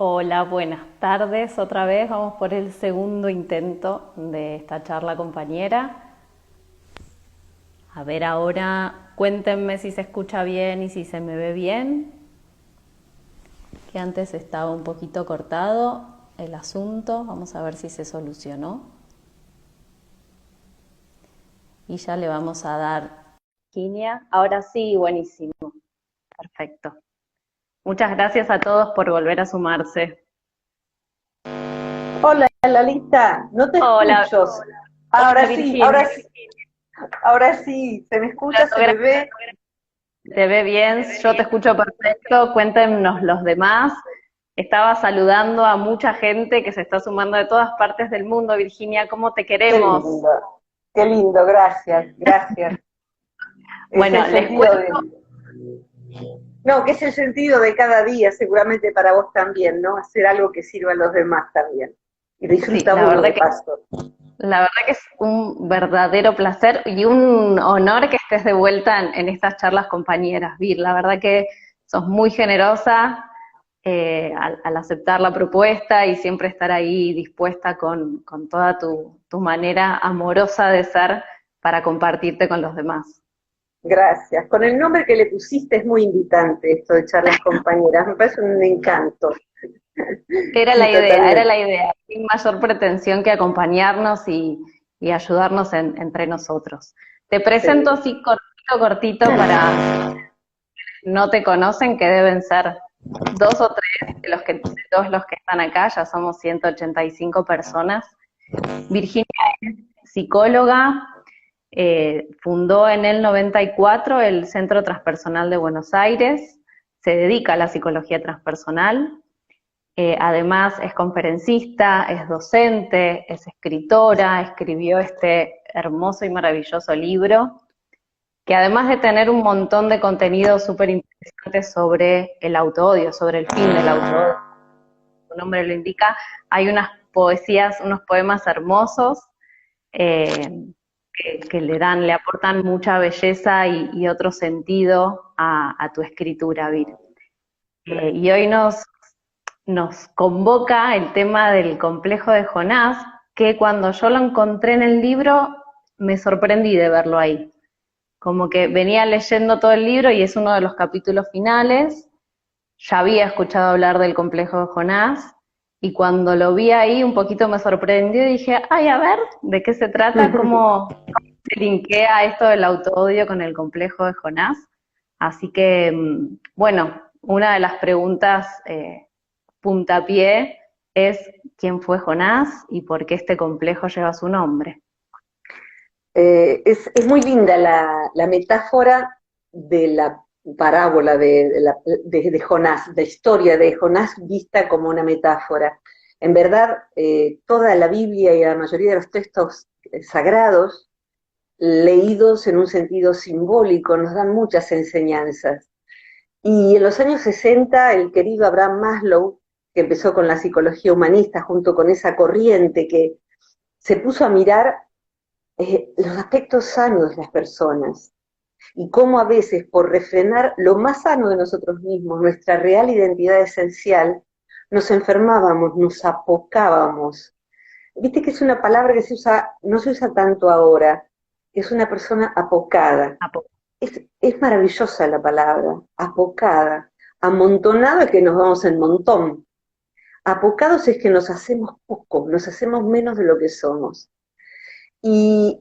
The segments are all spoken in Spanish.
Hola, buenas tardes. Otra vez vamos por el segundo intento de esta charla compañera. A ver ahora, cuéntenme si se escucha bien y si se me ve bien, que antes estaba un poquito cortado el asunto. Vamos a ver si se solucionó. Y ya le vamos a dar Virginia. Ahora sí, buenísimo. Perfecto. Muchas gracias a todos por volver a sumarse. Hola, Lalita, no te Hola, escucho. hola Ahora sí, Virginia. ahora sí, se me escucha, se me ve. ¿Te ve bien? Yo te escucho perfecto. Cuéntenos los demás. Estaba saludando a mucha gente que se está sumando de todas partes del mundo. Virginia, ¿cómo te queremos? Qué lindo, gracias, gracias. Es el Bueno, les sentido cuento. de, no, que es el sentido de cada día, seguramente para vos también, ¿no? Hacer algo que sirva a los demás también. Y Sí, disfruta uno de paso. la verdad que es un verdadero placer y un honor que estés de vuelta en estas charlas compañeras, Vir. La verdad que sos muy generosa al aceptar la propuesta y siempre estar ahí dispuesta con toda tu manera amorosa de ser para compartirte con los demás. Gracias. Con el nombre que le pusiste es muy invitante esto de charlas compañeras, me parece un encanto. Sí, Era totalmente. la idea, sin mayor pretensión que acompañarnos y ayudarnos entre nosotros. Te presento Seguro. así cortito, cortito para no te conocen, que deben ser dos o tres de todos los que están acá, ya somos 185 personas. Virginia es psicóloga, fundó en el 94 el Centro Transpersonal de Buenos Aires, se dedica a la psicología transpersonal. Además es conferencista, es docente, es escritora, escribió este hermoso y maravilloso libro, que además de tener un montón de contenido súper interesante sobre el autoodio, sobre el fin del autoodio, su nombre lo indica, hay unas poesías, unos poemas hermosos eh, que le aportan mucha belleza y otro sentido a tu escritura, Vir. Y hoy nos convoca el tema del complejo de Jonás, que cuando yo lo encontré en el libro me sorprendí de verlo ahí. Como que venía leyendo todo el libro y es uno de los capítulos finales. Ya había escuchado hablar del complejo de Jonás y cuando lo vi ahí un poquito me sorprendió y dije, ay, a ver, ¿de qué se trata? ¿Cómo se linkea esto del autoodio con el complejo de Jonás? Así que, bueno, una de las preguntas puntapié es quién fue Jonás y por qué este complejo lleva su nombre. Es muy linda la metáfora de la parábola de Jonás, la historia de Jonás vista como una metáfora. En verdad, toda la Biblia y la mayoría de los textos sagrados, leídos en un sentido simbólico, nos dan muchas enseñanzas. Y en los años 60, el querido Abraham Maslow, que empezó con la psicología humanista junto con esa corriente que se puso a mirar los aspectos sanos de las personas y cómo a veces por refrenar lo más sano de nosotros mismos, nuestra real identidad esencial, nos enfermábamos, nos apocábamos. Viste que es una palabra que se usa, no se usa tanto ahora, es una persona apocada. Es maravillosa la palabra, apocada. Amontonado es que nos vamos en montón. Apocados es que nos hacemos poco, nos hacemos menos de lo que somos. Y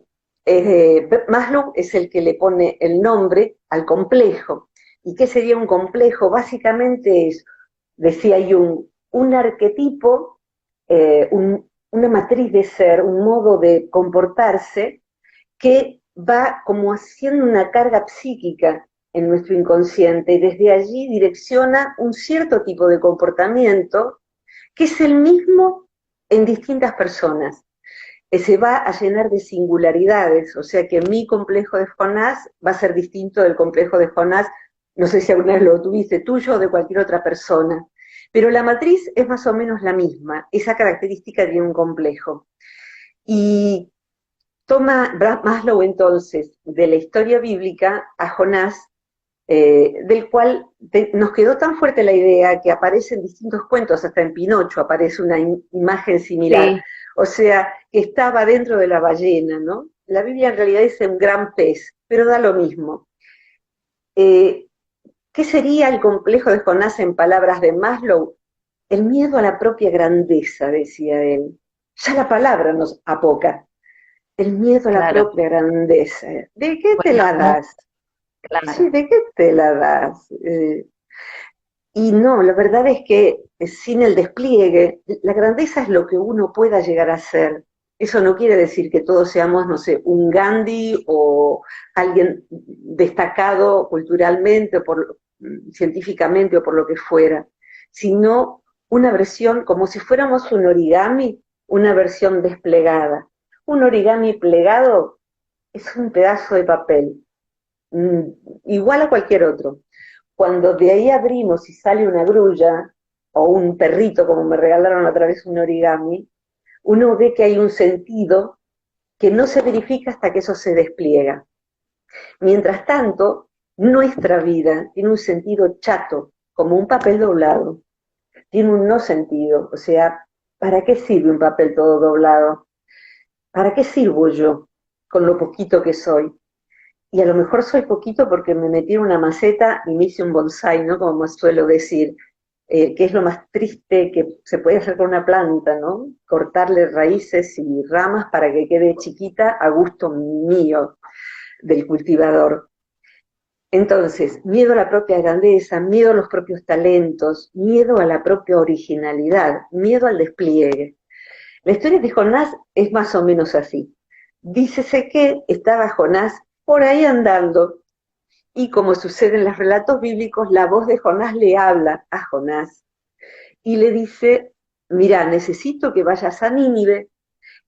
Maslow es el que le pone el nombre al complejo. ¿Y qué sería un complejo? Básicamente es, decía Jung, un arquetipo, una matriz de ser, un modo de comportarse que va como haciendo una carga psíquica en nuestro inconsciente y desde allí direcciona un cierto tipo de comportamiento que es el mismo en distintas personas, se va a llenar de singularidades, o sea que mi complejo de Jonás va a ser distinto del complejo de Jonás, no sé si alguna vez lo tuviste tuyo o de cualquier otra persona, pero la matriz es más o menos la misma, esa característica de un complejo. Y toma Maslow entonces de la historia bíblica a Jonás, del cual nos quedó tan fuerte la idea que aparece en distintos cuentos, hasta en Pinocho aparece una imagen similar, Sí, o sea, que estaba dentro de la ballena, ¿no? La Biblia en realidad dice un gran pez, pero da lo mismo. Eh, ¿Qué sería el complejo de Jonás en palabras de Maslow? El miedo a la propia grandeza, decía él. Ya la palabra nos apoca. El miedo a la claro. propia grandeza. ¿De qué te Bueno, la das? Sí, claro, ¿de qué te la das? Y no, la verdad es que sin el despliegue, la grandeza es lo que uno pueda llegar a ser. Eso no quiere decir que todos seamos, no sé, un Gandhi o alguien destacado culturalmente o científicamente o por lo que fuera, sino una versión como si fuéramos un origami, una versión desplegada. Un origami plegado es un pedazo de papel, mm, igual a cualquier otro. Cuando de ahí abrimos y sale una grulla, o un perrito, como me regalaron otra vez un origami, uno ve que hay un sentido que no se verifica hasta que eso se despliega. Mientras tanto, nuestra vida tiene un sentido chato, como un papel doblado. Tiene un no sentido, o sea, ¿para qué sirve un papel todo doblado? ¿Para qué sirvo yo con lo poquito que soy? Y a lo mejor soy poquito porque me metí en una maceta y me hice un bonsai, ¿no? Como suelo decir, que es lo más triste que se puede hacer con una planta, ¿no? Cortarle raíces y ramas para que quede chiquita a gusto mío, del cultivador. Entonces, miedo a la propia grandeza, miedo a los propios talentos, miedo a la propia originalidad, miedo al despliegue. La historia de Jonás es más o menos así. Dícese que estaba Jonás por ahí andando y como sucede en los relatos bíblicos, la voz de Jonás le habla a Jonás y le dice, mira, necesito que vayas a Nínive.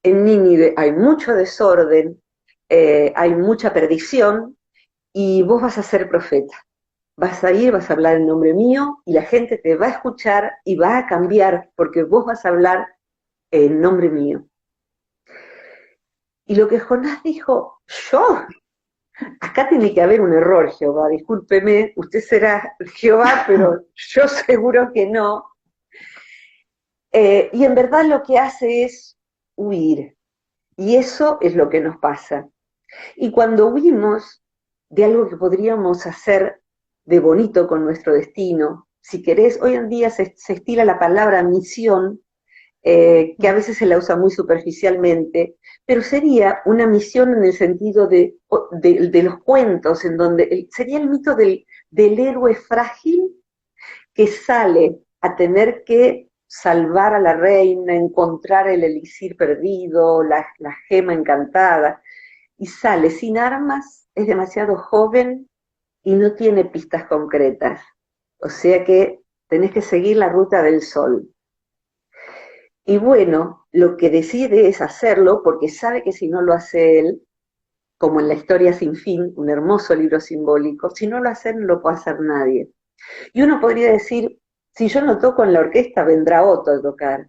En Nínive hay mucho desorden, hay mucha perdición y vos vas a ser profeta. Vas a ir, vas a hablar en nombre mío y la gente te va a escuchar y va a cambiar porque vos vas a hablar en nombre mío. Y lo que Jonás dijo, yo, acá tiene que haber un error, Jehová, discúlpeme, usted será Jehová, pero yo seguro que no. Y en verdad lo que hace es huir. Y eso es lo que nos pasa. Y cuando huimos de algo que podríamos hacer de bonito con nuestro destino, si querés, hoy en día se estila la palabra misión, que a veces se la usa muy superficialmente, pero sería una misión en el sentido de los cuentos, en donde sería el mito del héroe frágil que sale a tener que salvar a la reina, encontrar el elixir perdido, la gema encantada, y sale sin armas, es demasiado joven y no tiene pistas concretas. O sea que tenés que seguir la ruta del sol. Y bueno, lo que decide es hacerlo porque sabe que si no lo hace él, como en la historia sin fin, un hermoso libro simbólico, si no lo hace él, no lo puede hacer nadie. Y uno podría decir, si yo no toco en la orquesta, vendrá otro a tocar.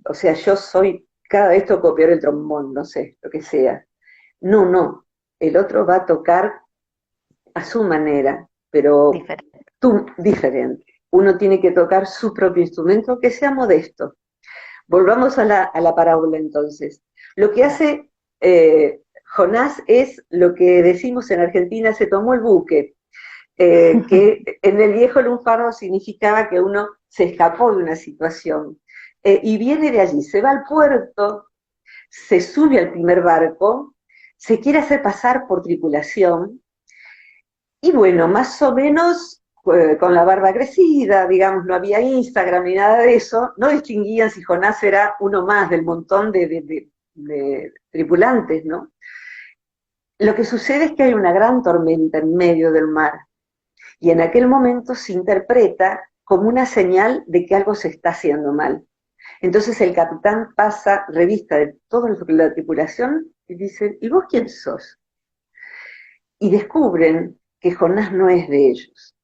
O sea, yo soy, cada vez toco peor el trombón, no sé, lo que sea. No, no, el otro va a tocar a su manera, pero diferente. tú diferente. Uno tiene que tocar su propio instrumento, que sea modesto. Volvamos a la parábola entonces. Lo que hace Jonás es lo que decimos en Argentina, se tomó el buque, que en el viejo lunfardo significaba que uno se escapó de una situación. Y viene de allí, se va al puerto, se sube al primer barco, se quiere hacer pasar por tripulación, y bueno, más o menos con la barba crecida, digamos, no había Instagram ni nada de eso, no distinguían si Jonás era uno más del montón de tripulantes, ¿no? Lo que sucede es que hay una gran tormenta en medio del mar, y en aquel momento se interpreta como una señal de que algo se está haciendo mal. Entonces el capitán pasa revista de toda la tripulación y dice, ¿y vos quién sos? Y descubren que Jonás no es de ellos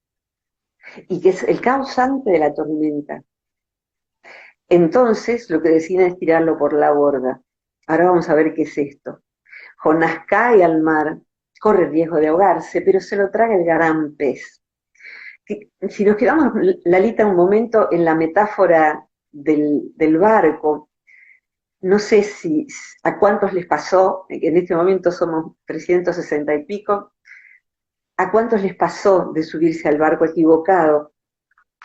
y que es el causante de la tormenta. Entonces lo que deciden es tirarlo por la borda. Ahora vamos a ver qué es esto. Jonás cae al mar, corre riesgo de ahogarse, pero se lo traga el gran pez. Si nos quedamos, Lalita, un momento en la metáfora del barco, no sé si a cuántos les pasó, en este momento somos 360 y pico, a cuántos les pasó de subirse al barco equivocado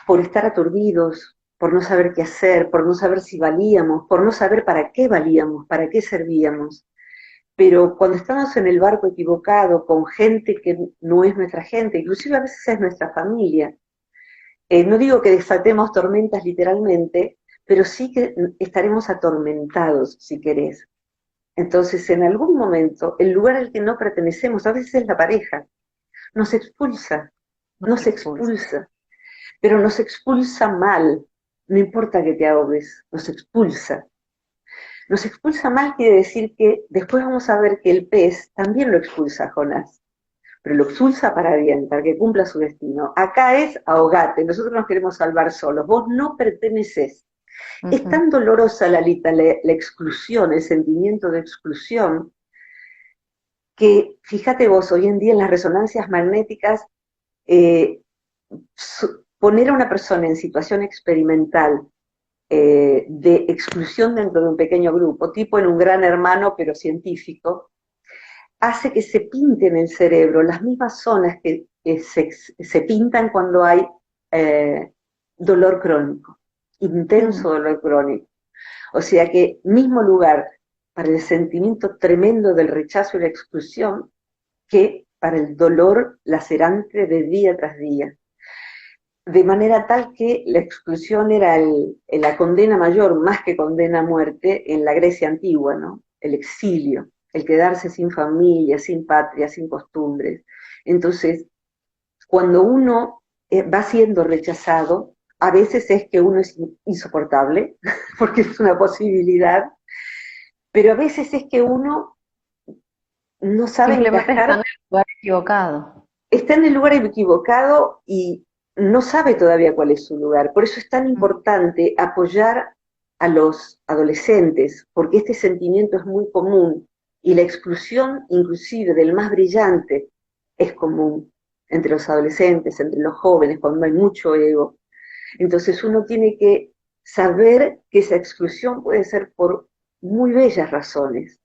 por estar aturdidos, por no saber qué hacer, por no saber si valíamos, por no saber para qué valíamos, para qué servíamos. Pero cuando estamos en el barco equivocado, con gente que no es nuestra gente, inclusive a veces es nuestra familia, no digo que desatemos tormentas literalmente, pero sí que estaremos atormentados, si querés. Entonces, en algún momento, el lugar al que no pertenecemos, a veces es la pareja, nos expulsa, nos expulsa, pero nos expulsa mal, no importa que te ahogues, nos expulsa. Nos expulsa mal quiere decir que después vamos a ver que el pez también lo expulsa a Jonás, pero lo expulsa para bien, para que cumpla su destino. Acá es ahogate, nosotros nos queremos salvar solos, vos no perteneces. Es tan dolorosa, Lalita, la exclusión, el sentimiento de exclusión, que fíjate vos, hoy en día en las resonancias magnéticas, eh, poner a una persona en situación experimental de exclusión dentro de un pequeño grupo, tipo en un gran hermano pero científico, hace que se pinte en el cerebro las mismas zonas que se pintan cuando hay dolor crónico, intenso dolor crónico. O sea que mismo lugar para el sentimiento tremendo del rechazo y la exclusión que para el dolor lacerante de día tras día. De manera tal que la exclusión era la condena mayor, más que condena a muerte, en la Grecia antigua, ¿no? El exilio, el quedarse sin familia, sin patria, sin costumbres. Entonces, cuando uno va siendo rechazado, a veces es que uno es insoportable, porque es una posibilidad, pero a veces es que uno no sabe Simplemente encajar. está en el lugar equivocado. Está en el lugar equivocado y no sabe todavía cuál es su lugar. Por eso es tan importante apoyar a los adolescentes, porque este sentimiento es muy común y la exclusión inclusive del más brillante es común entre los adolescentes, entre los jóvenes, cuando hay mucho ego. Entonces uno tiene que saber que esa exclusión puede ser por muy bellas razones,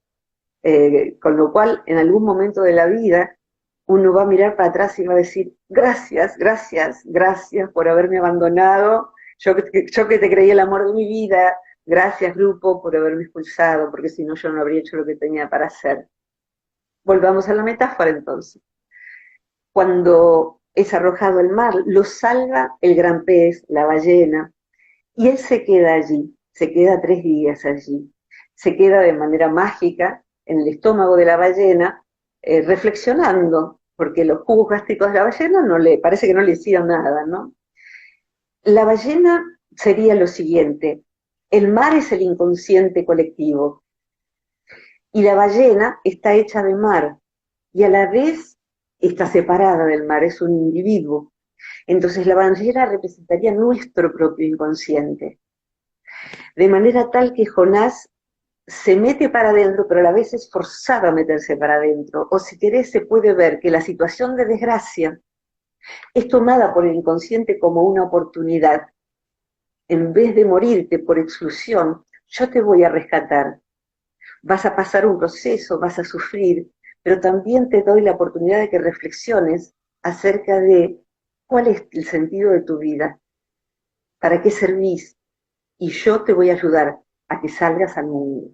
con lo cual en algún momento de la vida uno va a mirar para atrás y va a decir, gracias, gracias, gracias por haberme abandonado, yo que te creí el amor de mi vida, gracias grupo por haberme expulsado, porque si no yo no habría hecho lo que tenía para hacer. Volvamos a la metáfora entonces. Cuando es arrojado al mar, lo salva el gran pez, la ballena, y él se queda allí, se queda 3 días allí, se queda de manera mágica en el estómago de la ballena, reflexionando, porque los jugos gástricos de la ballena parece que no le hicieron nada, ¿no? La ballena sería lo siguiente, el mar es el inconsciente colectivo, y la ballena está hecha de mar, y a la vez está separada del mar, es un individuo. Entonces la ballena representaría nuestro propio inconsciente, de manera tal que Jonás se mete para adentro, pero a la vez es forzado a meterse para adentro. O si querés, se puede ver que la situación de desgracia es tomada por el inconsciente como una oportunidad. En vez de morirte por exclusión, yo te voy a rescatar. Vas a pasar un proceso, vas a sufrir, pero también te doy la oportunidad de que reflexiones acerca de cuál es el sentido de tu vida, para qué servís, y yo te voy a ayudar a que salgas al mundo.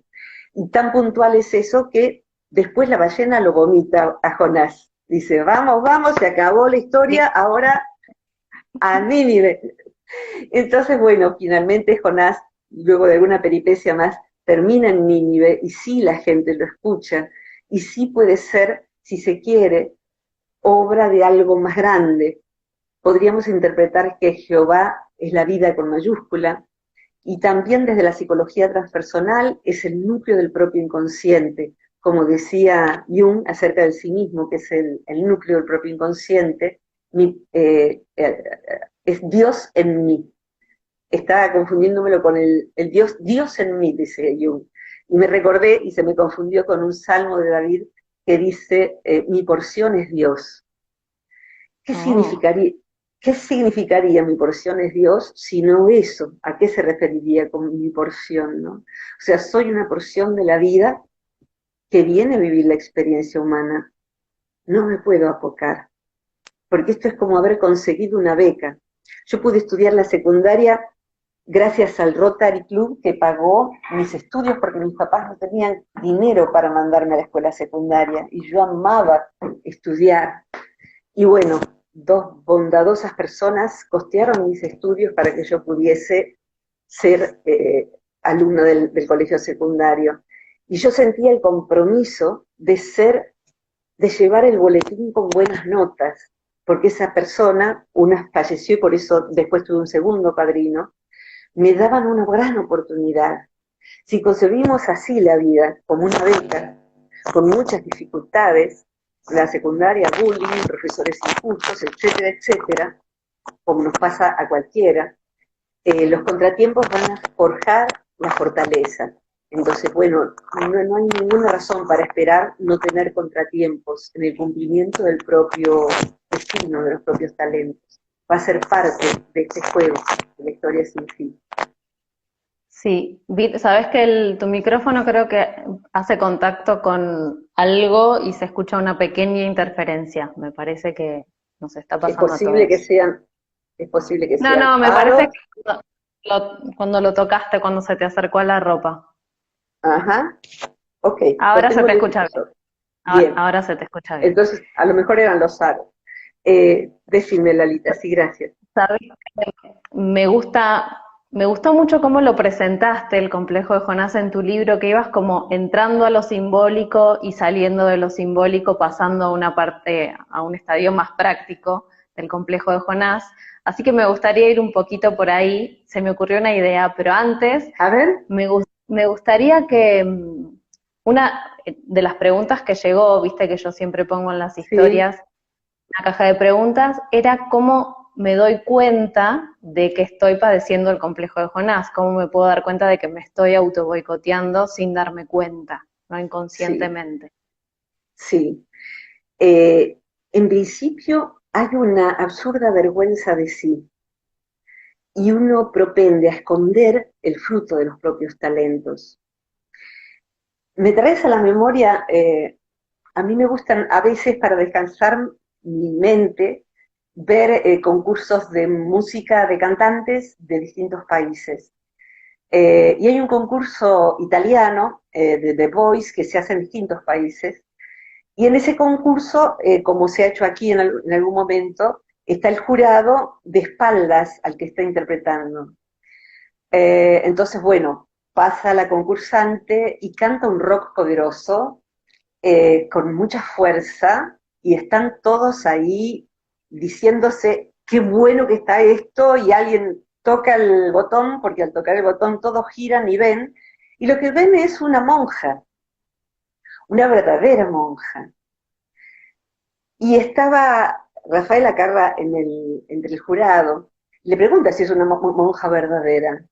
Y tan puntual es eso que después la ballena lo vomita a Jonás. Dice, vamos, vamos, se acabó la historia, ahora a Nínive. Entonces, bueno, finalmente Jonás, luego de alguna peripecia más, termina en Nínive y sí la gente lo escucha y sí puede ser, si se quiere, obra de algo más grande. Podríamos interpretar que Jehová es la vida con mayúscula, y también desde la psicología transpersonal es el núcleo del propio inconsciente, como decía Jung acerca del sí mismo, que es el núcleo del propio inconsciente, es Dios en mí. Estaba confundiéndomelo con el Dios en mí, dice Jung. Y me recordé y se me confundió con un salmo de David que dice, mi porción es Dios. ¿Qué Oh, significaría, ¿Qué significaría mi porción es Dios si no eso? ¿A qué se referiría con mi porción, no? O sea, soy una porción de la vida que viene a vivir la experiencia humana. No me puedo apocar, porque esto es como haber conseguido una beca. Yo pude estudiar la secundaria gracias al Rotary Club que pagó mis estudios porque mis papás no tenían dinero para mandarme a la escuela secundaria y yo amaba estudiar. Y bueno, dos bondadosas personas costearon mis estudios para que yo pudiese ser alumno del colegio secundario. Y yo sentía el compromiso de llevar el boletín con buenas notas, porque esa persona, una falleció y por eso después tuve un segundo padrino, me daban una gran oportunidad. Si concebimos así la vida, como una beca, con muchas dificultades, la secundaria, bullying, profesores injustos, etcétera, etcétera, como nos pasa a cualquiera, los contratiempos van a forjar la fortaleza. Entonces, bueno, no hay ninguna razón para esperar no tener contratiempos en el cumplimiento del propio destino, de los propios talentos. Va a ser parte de este juego, de la historia sin fin. sí, sabes que tu micrófono creo que hace contacto con algo y se escucha una pequeña interferencia. Me parece que nos está Es pasando a posible que todos. sean, es posible que No, sea el no, me parece faro. que cuando lo tocaste, cuando se te acercó a la ropa. Ajá, ok, lo Ahora se tengo te en escucha bien. difusor. Bien, Ahora se te escucha bien. entonces a lo mejor eran los aros. Decime, Lalita, sí, gracias. Sabes que me gustó mucho cómo lo presentaste, el complejo de Jonás en tu libro, que ibas como entrando a lo simbólico y saliendo de lo simbólico, pasando a una parte, a un estadio más práctico del complejo de Jonás. Así que me gustaría ir un poquito por ahí. Se me ocurrió una idea, pero antes A ver, me gustaría que una de las preguntas que llegó, viste que yo siempre pongo en las sí, historias, una caja de preguntas, era cómo me doy cuenta de que estoy padeciendo el complejo de Jonás, cómo me puedo dar cuenta de que me estoy auto boicoteando sin darme cuenta, no sí, inconscientemente. sí. Eh, en principio hay una absurda vergüenza de sí y uno propende a esconder el fruto de los propios talentos. Me traes a la memoria, a mí me gustan a veces para descansar mi mente ver concursos de música de cantantes de distintos países. Y hay un concurso italiano de The Voice que se hace en distintos países. Y en ese concurso, como se ha hecho aquí en algún momento, está el jurado de espaldas al que está interpretando. Entonces, bueno, pasa la concursante y canta un rock poderoso, con mucha fuerza, y están todos ahí diciéndose qué bueno que está esto, y alguien toca el botón, porque al tocar el botón todos giran y ven, y lo que ven es una monja, una verdadera monja. Y estaba Rafael Acarra entre el jurado, le pregunta si es una monja verdadera,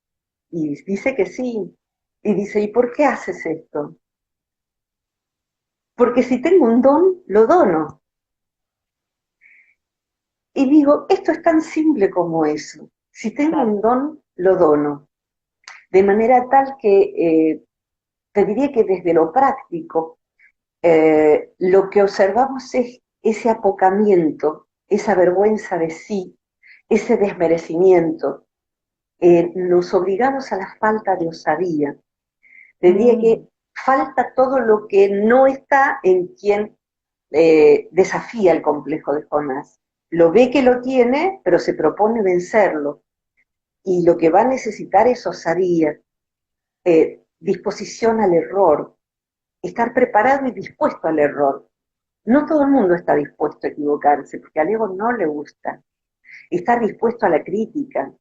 y dice que sí, y dice, ¿y por qué haces esto? Porque si tengo un don, lo dono. Y digo, esto es tan simple como eso. Si tengo Claro. un don, lo dono. De manera tal que te diría que desde lo práctico, lo que observamos es ese apocamiento, esa vergüenza de sí, ese desmerecimiento. Nos obligamos a la falta de osadía. Te diría que Mm, falta todo lo que no está en quien desafía el complejo de Jonás. Lo ve que lo tiene, pero se propone vencerlo. Y lo que va a necesitar es osadía, disposición al error, estar preparado y dispuesto al error. No todo el mundo está dispuesto a equivocarse, porque al ego no le gusta. Estar dispuesto a la crítica.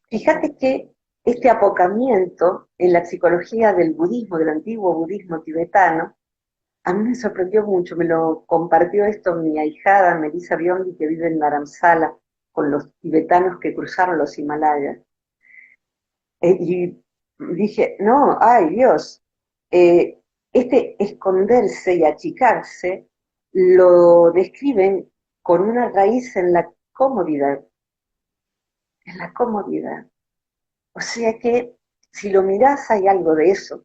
Fíjate que este apocamiento en la psicología del budismo, del antiguo budismo tibetano, a mí me sorprendió mucho, me lo compartió esto mi ahijada Melissa Biondi, que vive en Dharamsala, con los tibetanos que cruzaron los Himalayas. Y dije, no, ay Dios, eh, este esconderse y achicarse lo describen con una raíz en la comodidad, en la comodidad. O sea que si lo mirás hay algo de eso.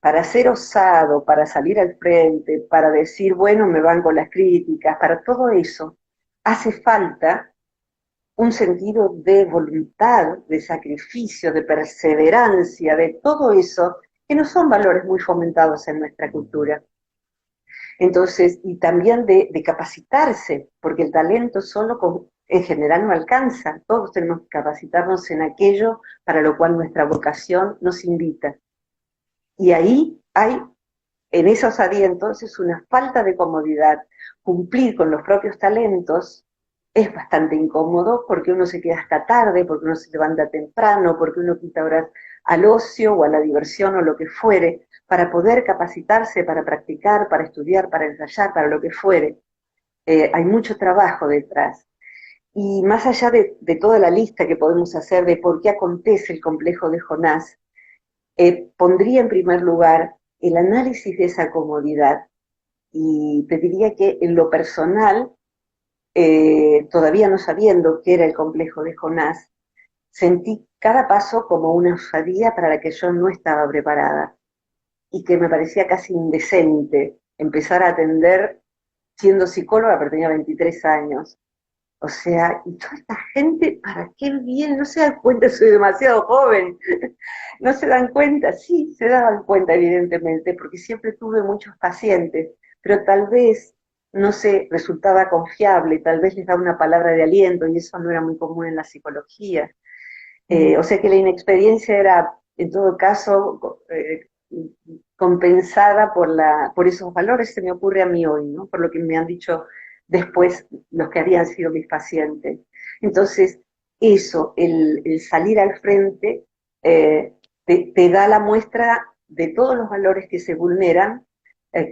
Para ser osado, para salir al frente, para decir, bueno, me van con las críticas, para todo eso, hace falta un sentido de voluntad, de sacrificio, de perseverancia, de todo eso, que no son valores muy fomentados en nuestra cultura. Entonces, y también de capacitarse, porque el talento solo en general no alcanza, todos tenemos que capacitarnos en aquello para lo cual nuestra vocación nos invita. Y ahí hay, en esa osadía entonces, una falta de comodidad. Cumplir con los propios talentos es bastante incómodo porque uno se queda hasta tarde, porque uno se levanta temprano, porque uno quita horas al ocio o a la diversión o lo que fuere, para poder capacitarse, para practicar, para estudiar, para ensayar, para lo que fuere. Hay mucho trabajo detrás. Y más allá de toda la lista que podemos hacer de por qué acontece el complejo de Jonás, pondría en primer lugar el análisis de esa comodidad y te diría que en lo personal, todavía no sabiendo qué era el complejo de Jonás, sentí cada paso como una osadía para la que yo no estaba preparada y que me parecía casi indecente empezar a atender siendo psicóloga, pero tenía 23 años. O sea, y toda esta gente, ¿para qué viene? No se dan cuenta, soy demasiado joven. No se dan cuenta, sí, se daban cuenta evidentemente, porque siempre tuve muchos pacientes, pero tal vez no se resultaba confiable, tal vez les daba una palabra de aliento y eso no era muy común en la psicología. O sea que la inexperiencia era, en todo caso, compensada por esos valores, se me ocurre a mí hoy, ¿no? Por lo que me han dicho después los que habían sido mis pacientes. Entonces, eso, el salir al frente, te da la muestra de todos los valores que se vulneran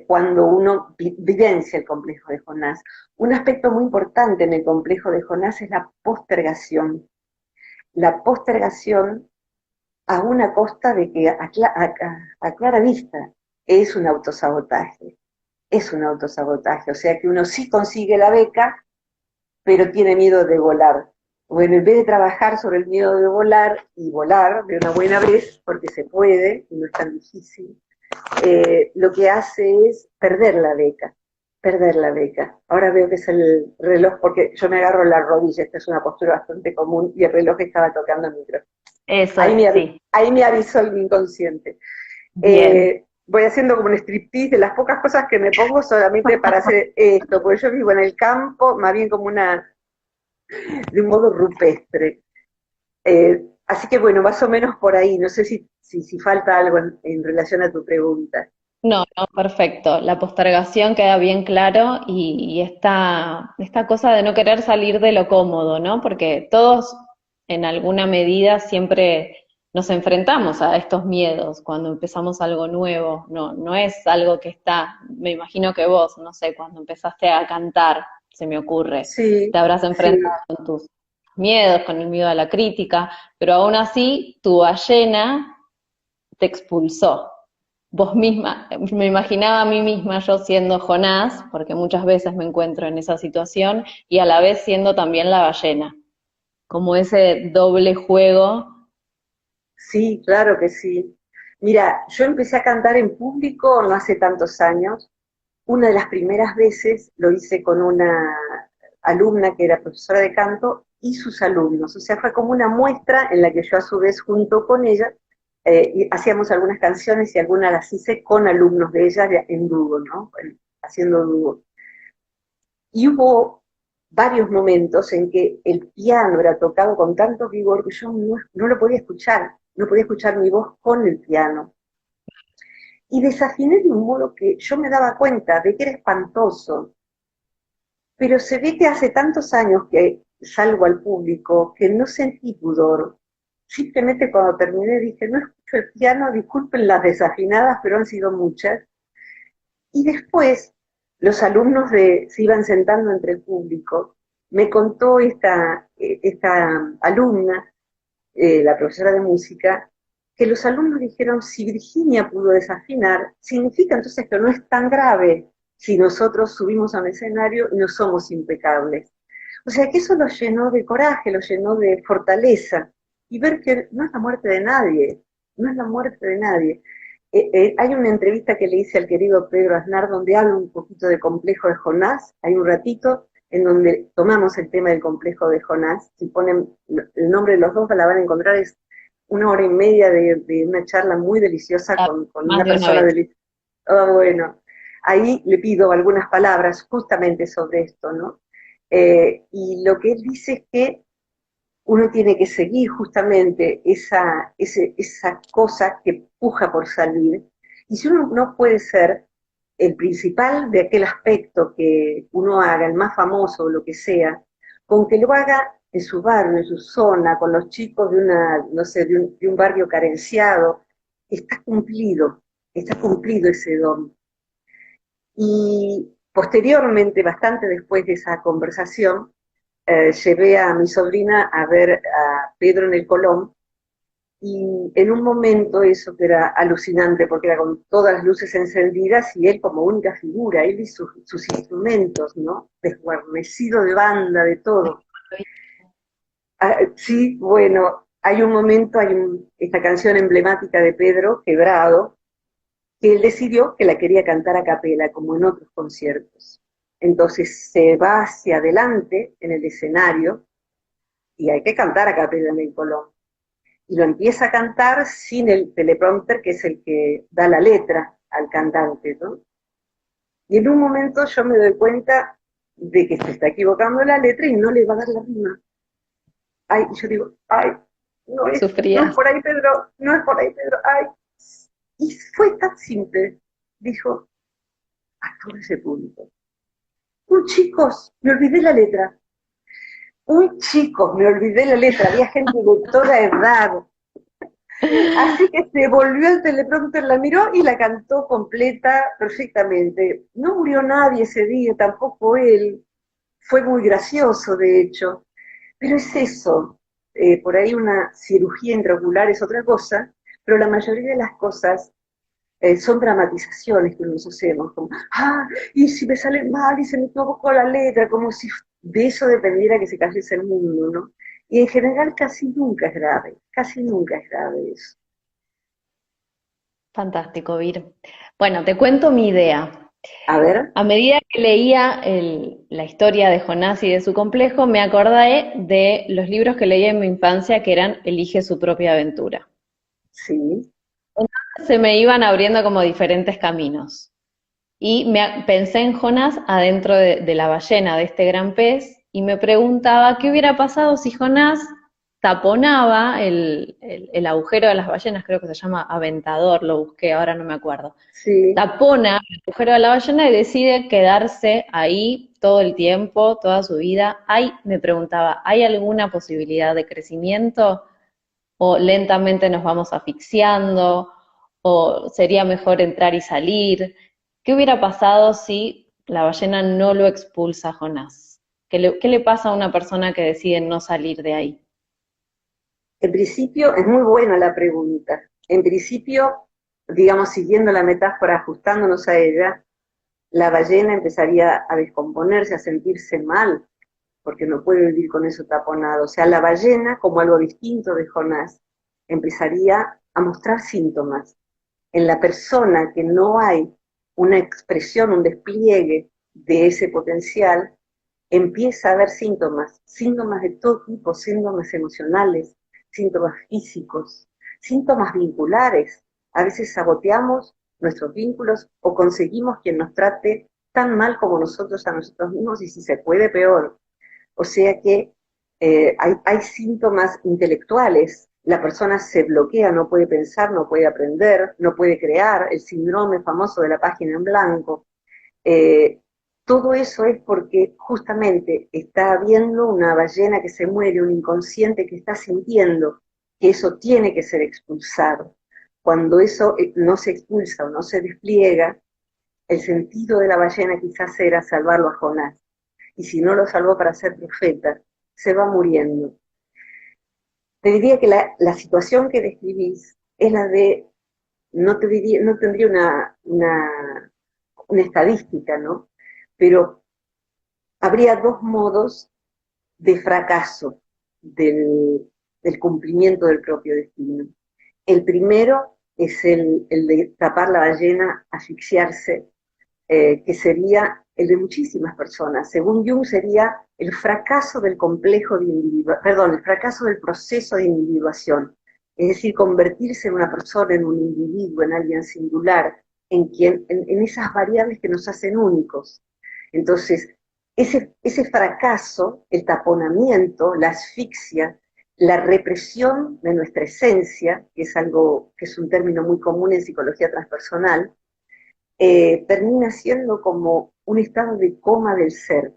cuando uno vivencia el complejo de Jonás. Un aspecto muy importante en el complejo de Jonás es la postergación. La postergación a una costa de que a clara vista es un autosabotaje. Es un autosabotaje, o sea que uno sí consigue la beca, pero tiene miedo de volar. Bueno, en vez de trabajar sobre el miedo de volar y volar de una buena vez, porque se puede y no es tan difícil, lo que hace es perder la beca, perder la beca. Ahora veo que es el reloj, porque yo me agarro la rodilla, esta es una postura bastante común, y el reloj estaba tocando el micrófono. Eso, sí. Ahí me avisó el inconsciente. Bien. Voy haciendo como un striptease de las pocas cosas que me pongo solamente para hacer esto, porque yo vivo en el campo, más bien como de un modo rupestre. Así que bueno, más o menos por ahí, no sé si falta algo en relación a tu pregunta. No, no, perfecto. La postergación queda bien claro y esta cosa de no querer salir de lo cómodo, ¿no? Porque todos en alguna medida siempre nos enfrentamos a estos miedos cuando empezamos algo nuevo. No, no es algo que está, me imagino que vos, no sé, cuando empezaste a cantar, se me ocurre, Sí, te habrás sí, enfrentado con tus miedos, con el miedo a la crítica, pero aún así tu ballena te expulsó. Vos misma, me imaginaba a mí misma yo siendo Jonás, porque muchas veces me encuentro en esa situación, y a la vez siendo también la ballena, como ese doble juego. sí, claro que sí. Mira, yo empecé a cantar en público no hace tantos años. Una de las primeras veces lo hice con una alumna que era profesora de canto y sus alumnos. O sea, fue como una muestra en la que yo a su vez junto con ella y hacíamos algunas canciones y algunas las hice con alumnos de ella en dúo, ¿no? Haciendo dúo. Y hubo varios momentos en que el piano era tocado con tanto vigor que yo no lo podía escuchar, no podía escuchar mi voz con el piano. Y desafiné de un modo que yo me daba cuenta de que era espantoso, pero se ve que hace tantos años que salgo al público que no sentí pudor. Simplemente cuando terminé dije, no escucho el piano, disculpen las desafinadas, pero han sido muchas. Y después los alumnos se iban sentando entre el público. Me contó esta alumna, la profesora de música, que los alumnos dijeron, si Virginia pudo desafinar, significa entonces que no es tan grave si nosotros subimos a un escenario y no somos impecables. O sea que eso los llenó de coraje, los llenó de fortaleza, y ver que no es la muerte de nadie, no es la muerte de nadie. Hay una entrevista que le hice al querido Pedro Aznar donde hablo un poquito de complejo de Jonás, hay un ratito en donde tomamos el tema del complejo de Jonás, si ponen el nombre de los dos la van a encontrar, es 1 hora y media de una charla muy deliciosa con Más una de una persona vez. deliciosa. Oh, bueno, ahí le pido algunas palabras justamente sobre esto, ¿no? Y lo que él dice es que uno tiene que seguir justamente esa cosa que puja por salir, y si uno no puede ser el principal de aquel aspecto que uno haga, el más famoso o lo que sea, con que lo haga en su barrio, en su zona, con los chicos de una, no sé, de un barrio carenciado, está cumplido ese don. Y posteriormente, bastante después de esa conversación, llevé a mi sobrina a ver a Pedro en el Colón, y en un momento eso que era alucinante, porque era con todas las luces encendidas y él como única figura, él y sus instrumentos, ¿no? Desguarnecido de banda, de todo. Ah, sí, bueno, hay un momento, esta canción emblemática de Pedro, Quebrado, que él decidió que la quería cantar a capela, como en otros conciertos. Entonces se va hacia adelante en el escenario y hay que cantar a capela en el Colón. Y lo empieza a cantar sin el teleprompter, que es el que da la letra al cantante, ¿no? Y en un momento yo me doy cuenta de que se está equivocando la letra y no le va a dar la rima. Ay, y yo digo, ay, no es Sufrías. por ahí, Pedro, no es por ahí, Pedro, ay. Y fue tan simple, dijo, hasta ese punto. Chicos, me olvidé la letra. Chicos, me olvidé la letra. Había gente de toda edad. Así que se volvió el teleprompter, la miró y la cantó completa perfectamente. No murió nadie ese día, tampoco él. Fue muy gracioso, de hecho. Pero es eso. Por ahí una cirugía intraocular es otra cosa, pero la mayoría de las cosas son dramatizaciones que nos hacemos, como, y si me sale mal y se me equivocó la letra, como si de eso dependiera que se cayese el mundo, ¿no? Y en general casi nunca es grave eso. Fantástico, Vir. Bueno, te cuento mi idea. A ver, A medida que leía la historia de Jonás y de su complejo, me acordé de los libros que leí en mi infancia que eran Elige su propia aventura. sí, Se me iban abriendo como diferentes caminos. Y pensé en Jonás adentro de la ballena, de este gran pez, y me preguntaba qué hubiera pasado si Jonás taponaba el agujero de las ballenas, creo que se llama aventador, lo busqué, ahora no me acuerdo. sí. Tapona el agujero de la ballena y decide quedarse ahí todo el tiempo, toda su vida. Me preguntaba, ¿hay alguna posibilidad de crecimiento? ¿O lentamente nos vamos asfixiando? ¿O sería mejor entrar y salir? ¿Qué hubiera pasado si la ballena no lo expulsa a Jonás? ¿Qué le pasa a una persona que decide no salir de ahí? En principio, es muy buena la pregunta. En principio, digamos, siguiendo la metáfora, ajustándonos a ella, la ballena empezaría a descomponerse, a sentirse mal, porque no puede vivir con eso taponado. O sea, la ballena, como algo distinto de Jonás, empezaría a mostrar síntomas. En la persona que no hay una expresión, un despliegue de ese potencial, empieza a haber síntomas, síntomas de todo tipo, síntomas emocionales, síntomas físicos, síntomas vinculares. A veces saboteamos nuestros vínculos o conseguimos quien nos trate tan mal como nosotros a nosotros mismos, y si se puede peor. O sea que hay síntomas intelectuales. La persona se bloquea, no puede pensar, no puede aprender, no puede crear, el síndrome famoso de la página en blanco. Eh, Todo eso es porque justamente está viendo una ballena que se muere, un inconsciente que está sintiendo que eso tiene que ser expulsado. Cuando eso no se expulsa o no se despliega, el sentido de la ballena quizás era salvarlo a Jonás. Y si no lo salvó para ser profeta, se va muriendo. Te diría que la situación que describís es la de, no tendría una estadística, ¿no? Pero habría dos modos de fracaso del cumplimiento del propio destino. El primero es el de tapar la ballena, asfixiarse, que sería el de muchísimas personas. Según Jung, sería el fracaso del complejo de perdón, el fracaso del proceso de individuación. Es decir, convertirse en una persona, en un individuo, en alguien singular, en esas variables que nos hacen únicos. Entonces, ese fracaso, el taponamiento, la asfixia, la represión de nuestra esencia, que es algo que es un término muy común en psicología transpersonal, termina siendo como un estado de coma del ser.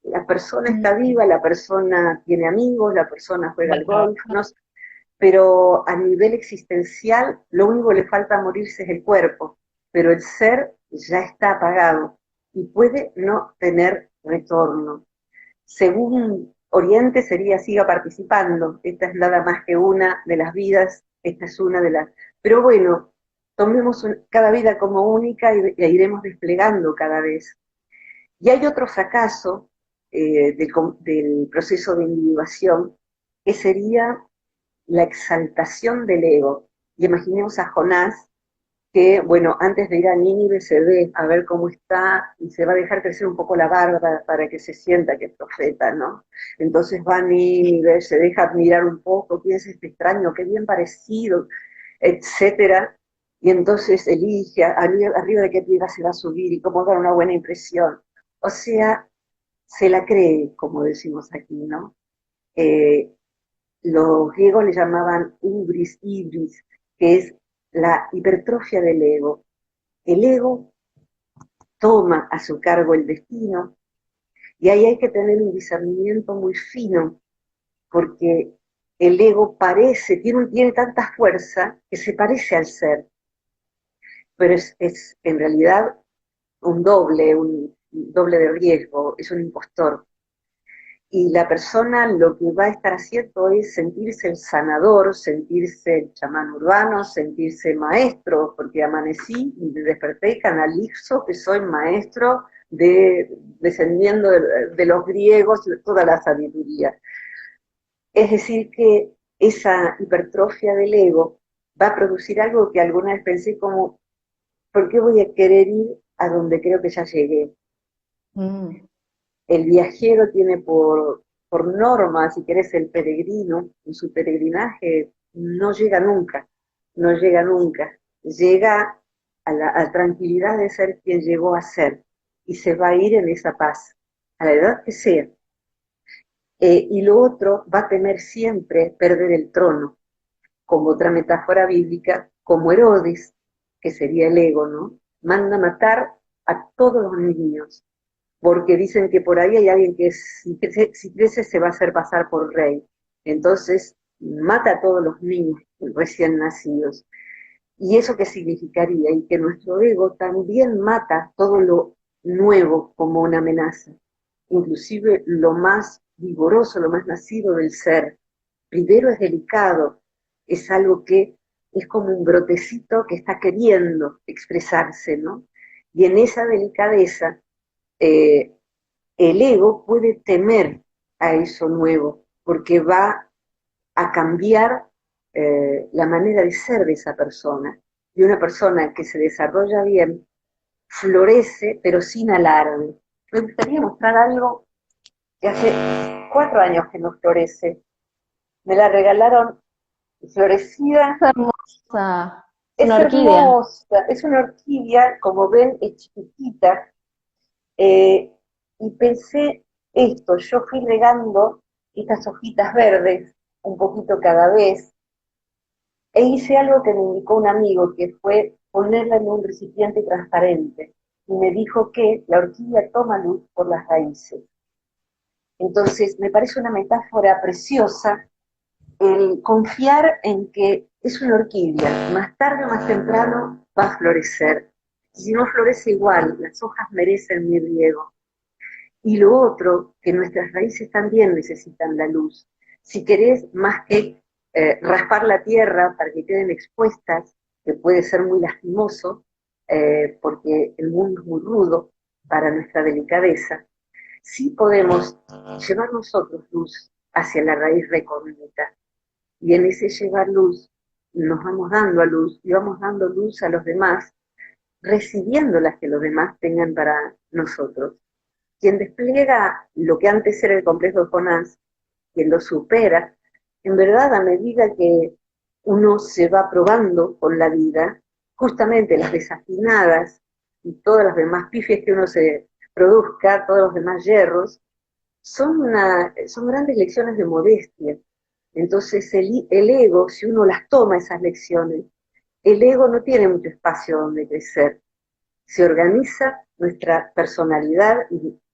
La persona está viva, la persona tiene amigos, la persona juega al golf, ¿no? Pero a nivel existencial lo único que le falta morirse es el cuerpo, pero el ser ya está apagado y puede no tener retorno. Según Oriente sería siga participando, esta es nada más que una de las vidas, esta es una de las... Pero bueno, tomemos cada vida como única y la iremos desplegando cada vez. Y hay otro fracaso del proceso de individuación, que sería la exaltación del ego. Y imaginemos a Jonás, que, bueno, antes de ir a Nínive se ve a ver cómo está y se va a dejar crecer un poco la barba para que se sienta que es profeta, ¿no? Entonces va a Nínive, se deja admirar un poco, quién es este extraño, qué bien parecido, etcétera. Y entonces elige arriba de qué piedra se va a subir y cómo dar una buena impresión. O sea, se la cree, como decimos aquí, ¿no? Eh, los griegos le llamaban ibris, que es la hipertrofia del ego. El ego toma a su cargo el destino y ahí hay que tener un discernimiento muy fino, porque el ego tiene tanta fuerza que se parece al ser, pero es en realidad un doble de riesgo, es un impostor. Y la persona lo que va a estar haciendo es sentirse el sanador, sentirse el chamán urbano, sentirse maestro, porque amanecí y desperté y canalizo que soy maestro descendiendo de los griegos, de toda la sabiduría. Es decir, que esa hipertrofia del ego va a producir algo que alguna vez pensé como, ¿por qué voy a querer ir a donde creo que ya llegué? El viajero tiene por norma, si querés, el peregrino, en su peregrinaje no llega nunca, no llega nunca. Llega a la tranquilidad de ser quien llegó a ser y se va a ir en esa paz, a la edad que sea. Y lo otro va a temer siempre perder el trono, como otra metáfora bíblica, como Herodes, que sería el ego, ¿no? Manda matar a todos los niños, porque dicen que por ahí hay alguien que si crece se va a hacer pasar por rey. Entonces mata a todos los niños recién nacidos. ¿Y eso qué significaría? Y que nuestro ego también mata todo lo nuevo como una amenaza, inclusive lo más vigoroso, lo más nacido del ser. Primero es delicado, es algo que es como un brotecito que está queriendo expresarse, ¿no? Y en esa delicadeza, eh, el ego puede temer a eso nuevo, porque va a cambiar la manera de ser de esa persona. Y una persona que se desarrolla bien, florece, pero sin alarde. Me gustaría mostrar algo que hace 4 años que no florece. Me la regalaron florecida. Es hermosa. Es Es una orquídea. hermosa, es una orquídea, como ven, es chiquitita. Eh, y pensé esto, yo fui regando estas hojitas verdes un poquito cada vez, e hice algo que me indicó un amigo, que fue ponerla en un recipiente transparente, y me dijo que la orquídea toma luz por las raíces. Entonces, me parece una metáfora preciosa el confiar en que es una orquídea, más tarde o más temprano va a florecer. Y si no florece igual, las hojas merecen mi riego. Y lo otro, que nuestras raíces también necesitan la luz. Si querés, más que raspar la tierra para que queden expuestas, que puede ser muy lastimoso, porque el mundo es muy rudo para nuestra delicadeza. Sí podemos llevar nosotros luz hacia la raíz recóndita, y en ese llevar luz nos vamos dando a luz y vamos dando luz a los demás, recibiendo las que los demás tengan para nosotros. Quien despliega lo que antes era el complejo de Jonás, quien lo supera, en verdad a medida que uno se va probando con la vida, justamente las desafinadas y todas las demás pifias que uno se produzca, todos los demás yerros, son grandes lecciones de modestia. Entonces el ego, si uno las toma esas lecciones, el ego no tiene mucho espacio donde crecer. Se organiza nuestra personalidad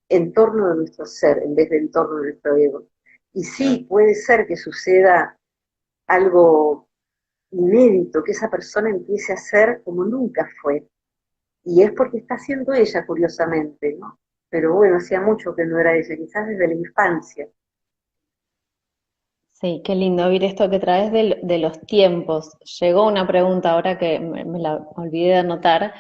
en torno de nuestro ser, en vez de en torno de nuestro ego. Y sí, puede ser que suceda algo inédito, que esa persona empiece a ser como nunca fue. Y es porque está siendo ella, curiosamente, ¿no? Pero bueno, hacía mucho que no era ella, quizás desde la infancia. Sí, qué lindo oír esto que traes de los tiempos. Llegó una pregunta ahora que me la olvidé de anotar,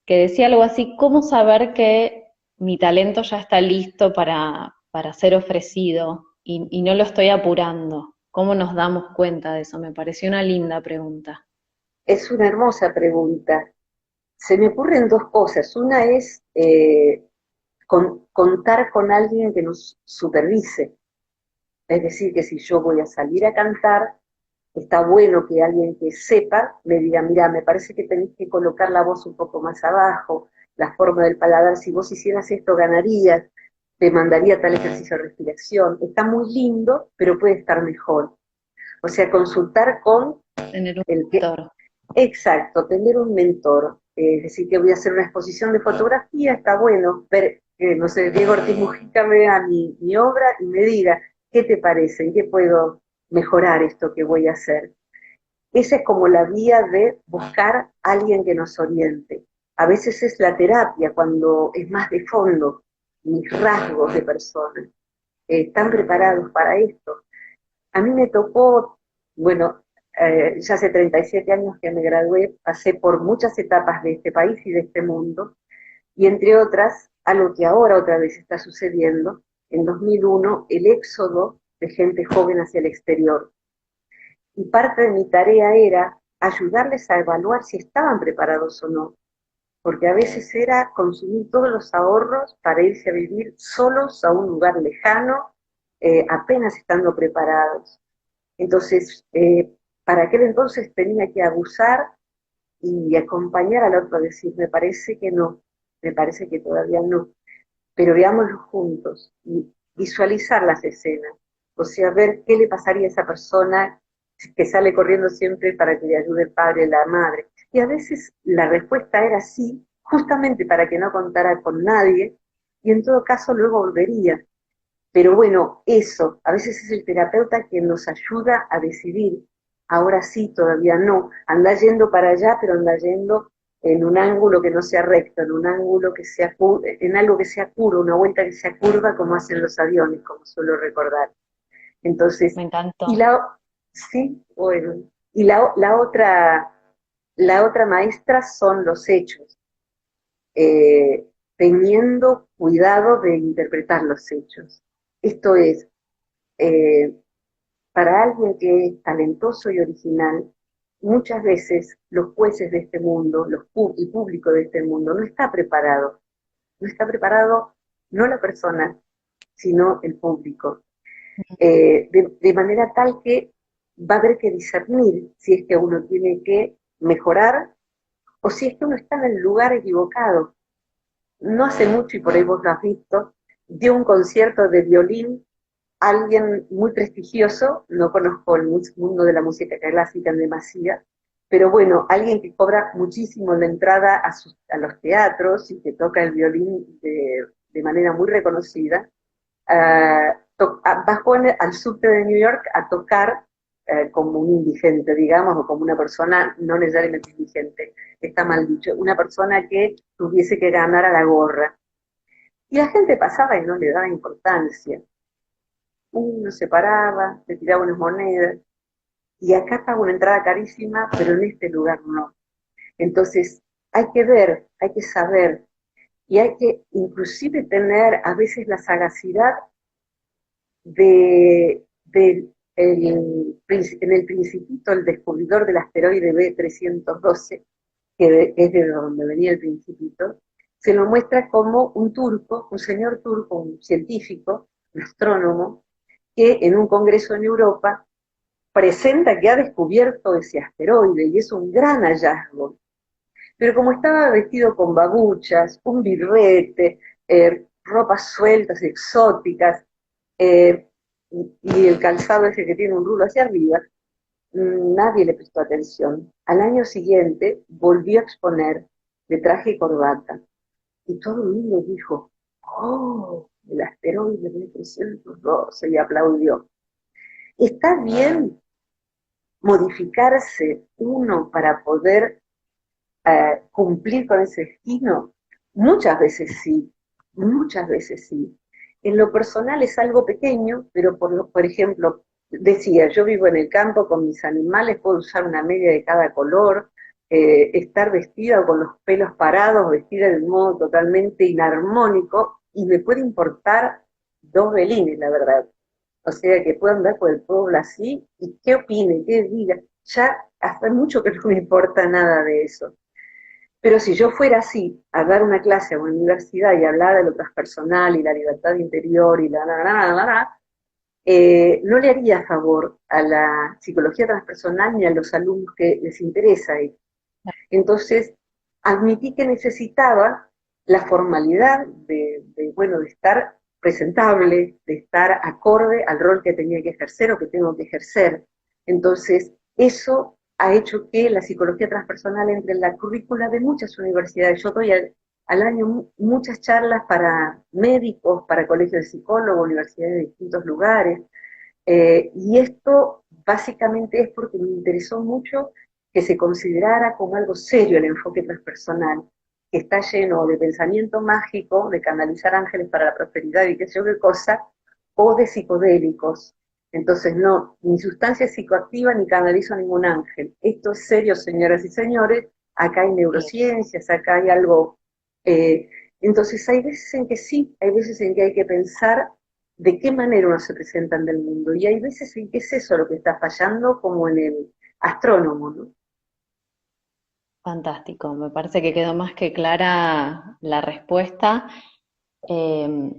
que decía algo así, ¿cómo saber que mi talento ya está listo para ser ofrecido y no lo estoy apurando? ¿Cómo nos damos cuenta de eso? Me pareció una linda pregunta. Es una hermosa pregunta. Se me ocurren dos cosas. Una es contar con alguien que nos supervise. Es decir, que si yo voy a salir a cantar, está bueno que alguien que sepa me diga, mira, me parece que tenés que colocar la voz un poco más abajo, la forma del paladar, si vos hicieras esto ganarías, te mandaría tal ejercicio de respiración. Está muy lindo, pero puede estar mejor. O sea, consultar con Tener un el que... mentor. Exacto, tener un mentor. Es decir, que voy a hacer una exposición de fotografía, está bueno ver, no sé, Diego Ortiz Mujica vea mi obra y me diga, ¿qué te parece? ¿En qué puedo mejorar esto que voy a hacer? Esa es como la vía de buscar a alguien que nos oriente. A veces es la terapia cuando es más de fondo, mis rasgos de persona. ¿Están preparados para esto? A mí me tocó, bueno, ya hace 37 años que me gradué, pasé por muchas etapas de este país y de este mundo, y entre otras, algo que ahora otra vez está sucediendo, en 2001, el éxodo de gente joven hacia el exterior. Y parte de mi tarea era ayudarles a evaluar si estaban preparados o no, porque a veces era consumir todos los ahorros para irse a vivir solos a un lugar lejano, apenas estando preparados. Entonces, para aquel entonces tenía que abusar y acompañar al otro a decir, me parece que no, me parece que todavía no, pero veámoslo juntos y visualizar las escenas, o sea, ver qué le pasaría a esa persona que sale corriendo siempre para que le ayude el padre o la madre. Y a veces la respuesta era sí, justamente para que no contara con nadie, y en todo caso luego volvería. Pero bueno, eso, a veces es el terapeuta quien nos ayuda a decidir, ahora sí, todavía no, anda yendo para allá, pero anda yendo en un ángulo que no sea recto, en un ángulo que sea, en algo que sea curvo, una vuelta que sea curva como hacen los aviones, como suelo recordar. Entonces, Me y encantó. sí, bueno, y la otra maestra son los hechos, teniendo cuidado de interpretar los hechos. Esto es, eh, para alguien que es talentoso y original, muchas veces los jueces de este mundo, el público de este mundo, no está preparado. No está preparado no la persona, sino el público. De manera tal que va a haber que discernir si es que uno tiene que mejorar o si es que uno está en el lugar equivocado. No hace mucho, y por ahí vos lo has visto, dio un concierto de violín alguien muy prestigioso, no conozco el mundo de la música clásica en demasía, pero bueno, alguien que cobra muchísimo la entrada a los teatros y que toca el violín de manera muy reconocida, bajó al subte de New York a tocar como un indigente, digamos, o como una persona no necesariamente indigente, está mal dicho, una persona que tuviese que ganar a la gorra. Y la gente pasaba y no le daba importancia. Uno se paraba, le tiraba unas monedas, y acá pago una entrada carísima, pero en este lugar no. Entonces, hay que ver, hay que saber, y hay que inclusive tener a veces la sagacidad de en el Principito, el descubridor del asteroide B312, es de donde venía el Principito, se lo muestra como un turco, un señor turco, un científico, un astrónomo, que en un congreso en Europa presenta que ha descubierto ese asteroide y es un gran hallazgo. Pero como estaba vestido con babuchas, un birrete, ropas sueltas, exóticas, eh, y el calzado ese que tiene un rulo hacia arriba, nadie le prestó atención. Al año siguiente volvió a exponer de traje y corbata, y todo el mundo dijo, ¡oh! El asteroide de 312, y aplaudió. ¿Está bien modificarse uno para poder cumplir con ese destino? Muchas veces sí, muchas veces sí. En lo personal es algo pequeño, pero por ejemplo, decía, yo vivo en el campo con mis animales, puedo usar una media de cada color, estar vestida con los pelos parados, vestida de un modo totalmente inarmónico, y me puede importar dos belines, la verdad. O sea, que puedo andar por el pueblo así, y qué opine, qué diga. Ya hace mucho que no me importa nada de eso. Pero si yo fuera así, a dar una clase a una universidad y hablar de lo transpersonal y la libertad interior y no le haría favor a la psicología transpersonal ni a los alumnos que les interesa ir. Entonces, admití que necesitaba la formalidad bueno, de estar presentable, de estar acorde al rol que tenía que ejercer o que tengo que ejercer. Entonces, eso ha hecho que la psicología transpersonal entre en la currícula de muchas universidades. Yo doy al año muchas charlas para médicos, para colegios de psicólogos, universidades de distintos lugares, y esto básicamente es porque me interesó mucho que se considerara como algo serio el enfoque transpersonal, que está lleno de pensamiento mágico, de canalizar ángeles para la prosperidad y qué sé yo qué cosa, o de psicodélicos. Entonces, no, ni sustancia psicoactiva ni canalizo a ningún ángel. Esto es serio, señoras y señores. Acá hay Bien. neurociencias, acá hay algo. eh, entonces, hay veces en que sí, hay veces en que hay que pensar de qué manera uno se presenta en el mundo. Y hay veces en que es eso lo que está fallando, como en el astrónomo, ¿no? Fantástico, me parece que quedó más que clara la respuesta. Eh,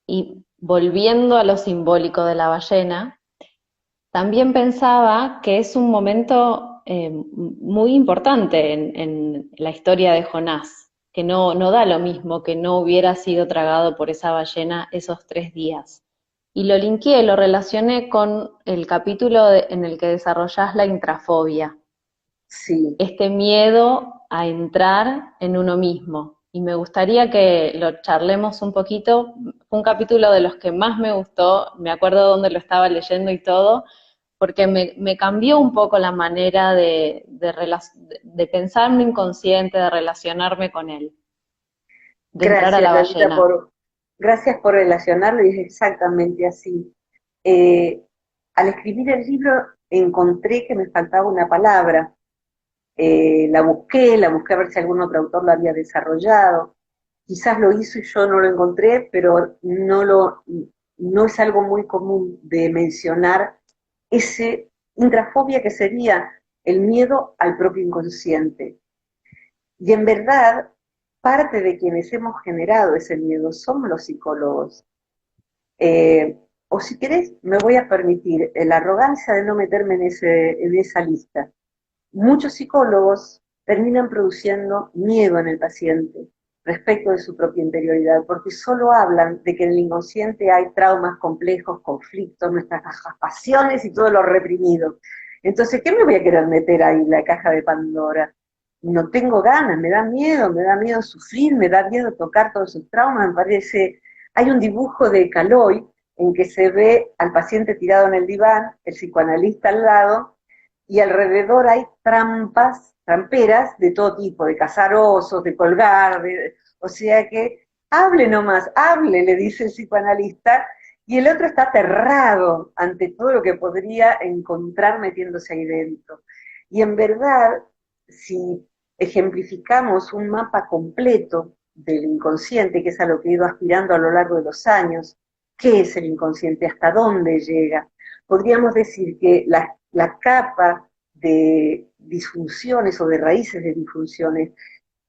y volviendo a lo simbólico de la ballena, también pensaba que es un momento muy importante en la historia de Jonás, que no da lo mismo que no hubiera sido tragado por esa ballena esos 3 días. Y lo linkeé, lo relacioné con el capítulo en el que desarrollás la intrafobia, Sí, este miedo a entrar en uno mismo. Y me gustaría que lo charlemos un poquito. Fue un capítulo de los que más me gustó, me acuerdo dónde lo estaba leyendo y todo, porque me cambió un poco la manera de pensarme inconsciente, de relacionarme con él, de entrar a gracias, la Lalita, ballena. gracias por relacionarlo, y es exactamente así. Eh, Al escribir el libro encontré que me faltaba una palabra. La busqué a ver si algún otro autor la había desarrollado. Quizás lo hizo y yo no lo encontré, pero no es algo muy común de mencionar ese intrafobia, que sería el miedo al propio inconsciente. Y en verdad, parte de quienes hemos generado ese miedo somos los psicólogos. Eh, o si querés, me voy a permitir la arrogancia de no meterme en esa lista. Muchos psicólogos terminan produciendo miedo en el paciente respecto de su propia interioridad, porque solo hablan de que en el inconsciente hay traumas complejos, conflictos, nuestras pasiones y todo lo reprimido. Entonces, ¿qué me voy a querer meter ahí la caja de Pandora? No tengo ganas, me da miedo sufrir, me da miedo tocar todos esos traumas, me parece. Hay un dibujo de Caloy en que se ve al paciente tirado en el diván, el psicoanalista al lado, y alrededor hay tramperas de todo tipo, de cazar osos, de colgar, o sea que hable nomás, hable, le dice el psicoanalista, Y el otro está aterrado ante todo lo que podría encontrar metiéndose ahí dentro. Y en verdad, si ejemplificamos un mapa completo del inconsciente, que es a lo que he ido aspirando a lo largo de los años, ¿qué es el inconsciente? ¿Hasta dónde llega? Podríamos decir que la capa de disfunciones o de raíces de disfunciones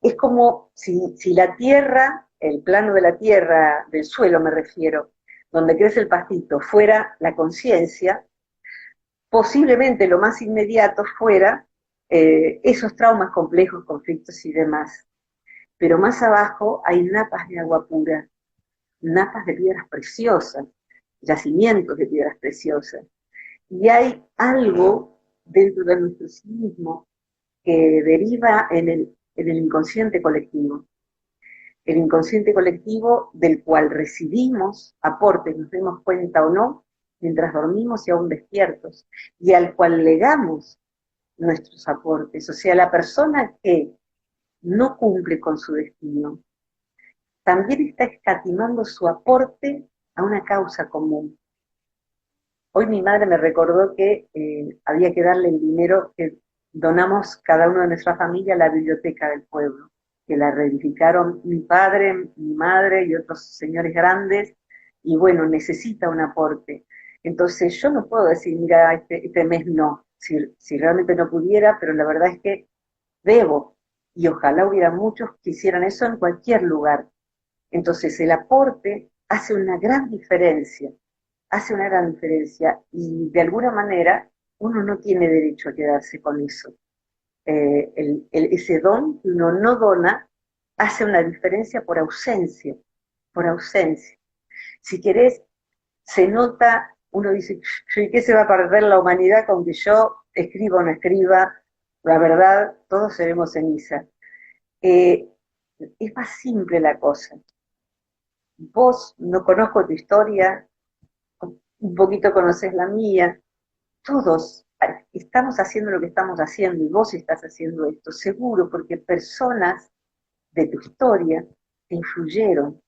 es como si la tierra, el plano de la tierra, del suelo me refiero, donde crece el pastito, fuera la conciencia, posiblemente lo más inmediato fuera esos traumas complejos, conflictos y demás. Pero más abajo hay napas de agua pura, napas de piedras preciosas, yacimientos de piedras preciosas. Y hay algo dentro de nuestro sí mismo que deriva en el inconsciente colectivo. El inconsciente colectivo del cual recibimos aportes, nos demos cuenta o no, mientras dormimos y aún despiertos, y al cual legamos nuestros aportes. O sea, la persona que no cumple con su destino, también está escatimando su aporte a una causa común. Hoy mi madre me recordó que había que darle el dinero que donamos cada uno de nuestra familia a la biblioteca del pueblo, que la reedificaron mi padre, mi madre y otros señores grandes, y bueno, necesita un aporte. Entonces yo no puedo decir, mira, este mes no, si realmente no pudiera, pero la verdad es que debo, y ojalá hubiera muchos que hicieran eso en cualquier lugar. Entonces el aporte hace una gran diferencia y de alguna manera uno no tiene derecho a quedarse con eso. Ese don que uno no dona hace una diferencia por ausencia, por ausencia. Si querés, se nota, uno dice, ¿qué se va a perder la humanidad con que yo escriba o no escriba? La verdad, todos seremos ceniza. Eh, es más simple la cosa. Vos no conozco tu historia, un poquito conoces la mía, todos estamos haciendo lo que estamos haciendo y vos estás haciendo esto, seguro, porque personas de tu historia te influyeron,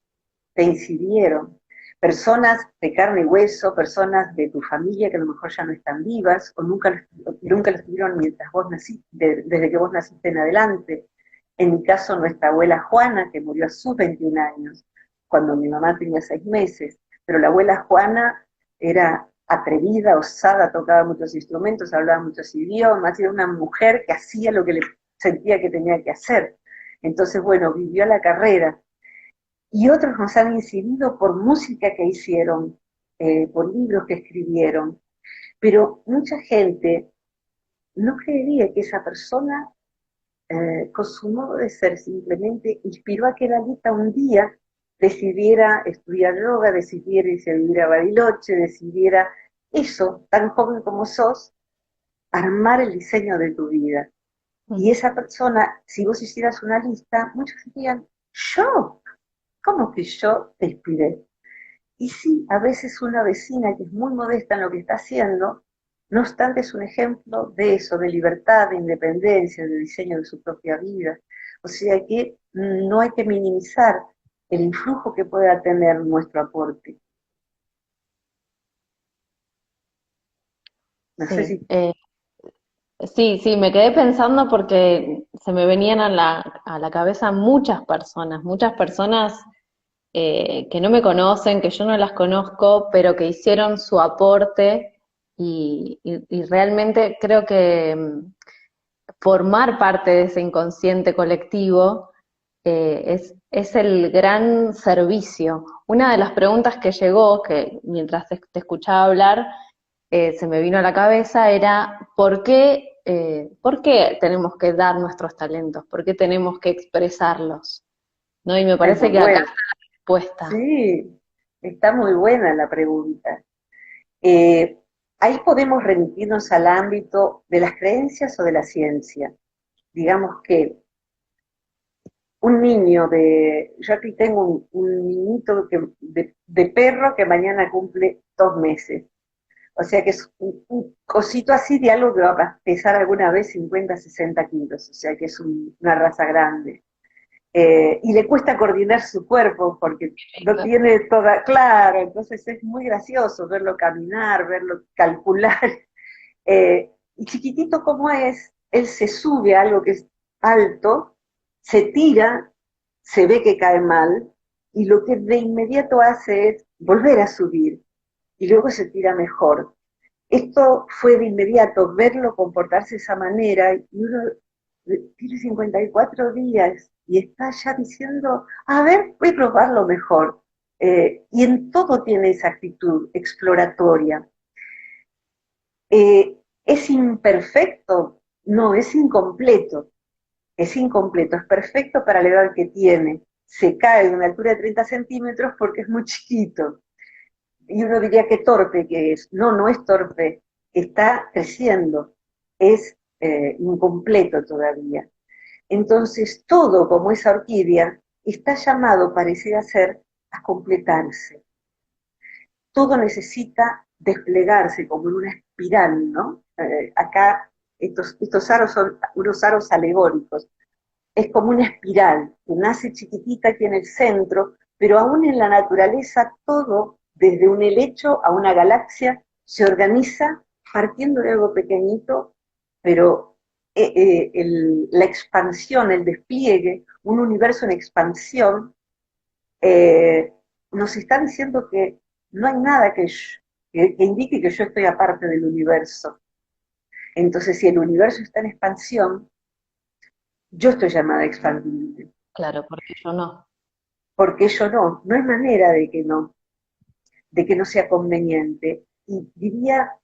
te incidieron, personas de carne y hueso, personas de tu familia que a lo mejor ya no están vivas o nunca lo estuvieron mientras vos naciste, desde que vos naciste en adelante. En mi caso, nuestra abuela Juana, que murió a sus 21 años, cuando mi mamá tenía 6 meses, pero la abuela Juana era atrevida, osada, tocaba muchos instrumentos, hablaba muchos idiomas, era una mujer que hacía lo que le sentía que tenía que hacer. Entonces, bueno, vivió la carrera. Y otros nos han incidido por música que hicieron, por libros que escribieron. Pero mucha gente no creería que esa persona, con su modo de ser, simplemente inspiró a que Lalita un día decidiera estudiar yoga, decidiera irse a vivir a Bariloche, decidiera eso, tan joven como sos, armar el diseño de tu vida. Y esa persona, si vos hicieras una lista, muchos dirían, yo, ¿cómo que yo te inspiré? Y sí, a veces una vecina que es muy modesta en lo que está haciendo, no obstante es un ejemplo de eso, de libertad, de independencia, de diseño de su propia vida. O sea que no hay que minimizar el influjo que pueda tener nuestro aporte. No sé Sí, si... sí, sí, me quedé pensando porque se me venían a la cabeza muchas personas que no me conocen, que yo no las conozco, pero que hicieron su aporte y realmente creo que formar parte de ese inconsciente colectivo es el gran servicio. Una de las preguntas que llegó, que mientras te escuchaba hablar, se me vino a la cabeza, era ¿por qué tenemos que dar nuestros talentos? ¿Por qué tenemos que expresarlos? ¿No? Y me Es parece muy que acá bueno. está la respuesta. Sí, está muy buena la pregunta. Eh, Ahí podemos remitirnos al ámbito de las creencias o de la ciencia. Digamos que un niño yo aquí tengo un niñito de perro que mañana cumple 2 meses. O sea que es un cosito así de algo que va a pesar alguna vez 50, 60 kilos. O sea que es una raza grande. y le cuesta coordinar su cuerpo porque no tiene toda, claro, entonces es muy gracioso verlo caminar, verlo calcular. Y chiquitito como es, él se sube a algo que es alto, se tira, se ve que cae mal, y lo que de inmediato hace es volver a subir, y luego se tira mejor. Esto fue de inmediato, verlo comportarse de esa manera, y uno tiene 54 días y está ya diciendo, a ver, voy a probarlo mejor. Y en todo tiene esa actitud exploratoria. ¿Es imperfecto? No, es incompleto, es perfecto para la edad que tiene. Se cae de una altura de 30 centímetros porque es muy chiquito. Y uno diría que torpe que es. No, no es torpe, está creciendo, es incompleto todavía. Entonces todo, como esa orquídea, está llamado, pareciera ser, a completarse. Todo necesita desplegarse como en una espiral, ¿no? Acá estos aros son unos aros alegóricos. Es como una espiral que nace chiquitita aquí en el centro, pero aún en la naturaleza todo, desde un helecho a una galaxia, se organiza partiendo de algo pequeñito, pero la expansión, el despliegue, un universo en expansión, eh, nos está diciendo que no hay nada que indique que yo estoy aparte del universo. Entonces, si el universo está en expansión, yo estoy llamada a expandirme. Claro, porque yo no. Porque yo no, no hay manera de que no sea conveniente. Y diría,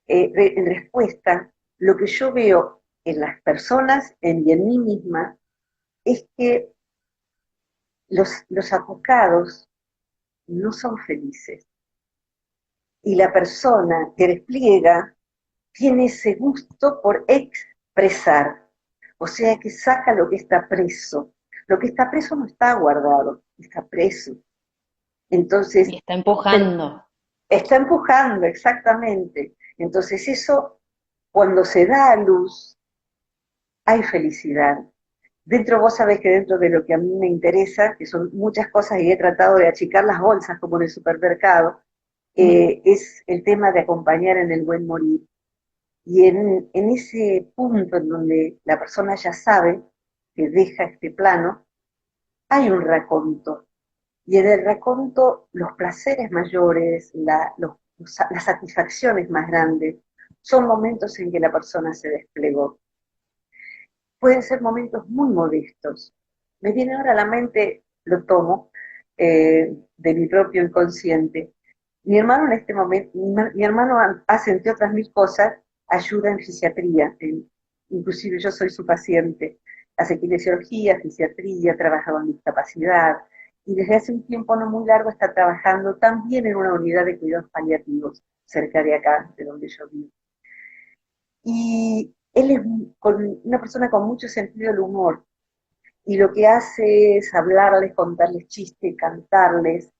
en respuesta, lo que yo veo en las personas y en mí misma es que los apocados no son felices. Y la persona que despliega tiene ese gusto por expresar, o sea que saca lo que está preso. Lo que está preso no está guardado, está preso. Entonces, Y está empujando. está empujando, exactamente. Entonces eso, cuando se da a luz, hay felicidad. Dentro, vos sabés que dentro de lo que a mí me interesa, que son muchas cosas y he tratado de achicar las bolsas como en el supermercado, es el tema de acompañar en el buen morir. Y en ese punto en donde la persona ya sabe que deja este plano, hay un raconto. Y en el raconto los placeres mayores, las satisfacciones más grandes, son momentos en que la persona se desplegó. Pueden ser momentos muy modestos. Me viene ahora a la mente, lo tomo, de mi propio inconsciente. Mi hermano en este momento, mi hermano hace, entre otras mil cosas, ayuda en fisiatría. Inclusive yo soy su paciente. Hace kinesiología, fisiatría, trabaja con discapacidad. Y desde hace un tiempo no muy largo está trabajando también en una unidad de cuidados paliativos, cerca de acá, de donde yo vivo. Y él es una persona con mucho sentido del humor, y lo que hace es hablarles, contarles chistes, cantarles,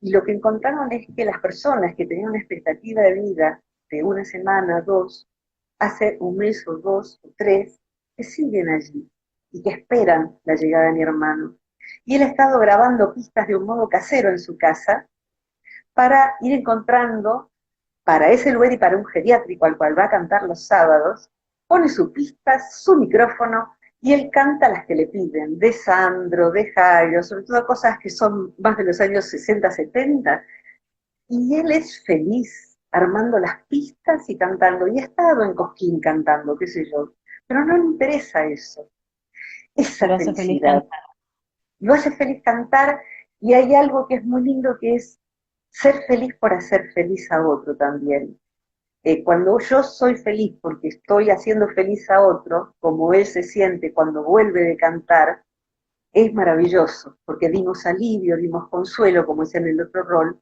y lo que encontraron es que las personas que tenían una expectativa de vida de una semana, dos, hace un mes o dos o tres, que siguen allí y que esperan la llegada de mi hermano. Y él ha estado grabando pistas de un modo casero en su casa para ir encontrando para ese lugar y para un geriátrico al cual va a cantar los sábados, pone su pista, su micrófono, y él canta las que le piden, de Sandro, de Jairo, sobre todo cosas que son más de los años 60, 70, y él es feliz armando las pistas y cantando, y ha estado en Cosquín cantando, qué sé yo, pero no le interesa eso, esa Lo hace feliz felicidad. cantar. Lo hace feliz cantar, y hay algo que es muy lindo que es ser feliz por hacer feliz a otro también. Cuando yo soy feliz porque estoy haciendo feliz a otro, como él se siente cuando vuelve de cantar, es maravilloso, porque dimos alivio, dimos consuelo, como es en el otro rol,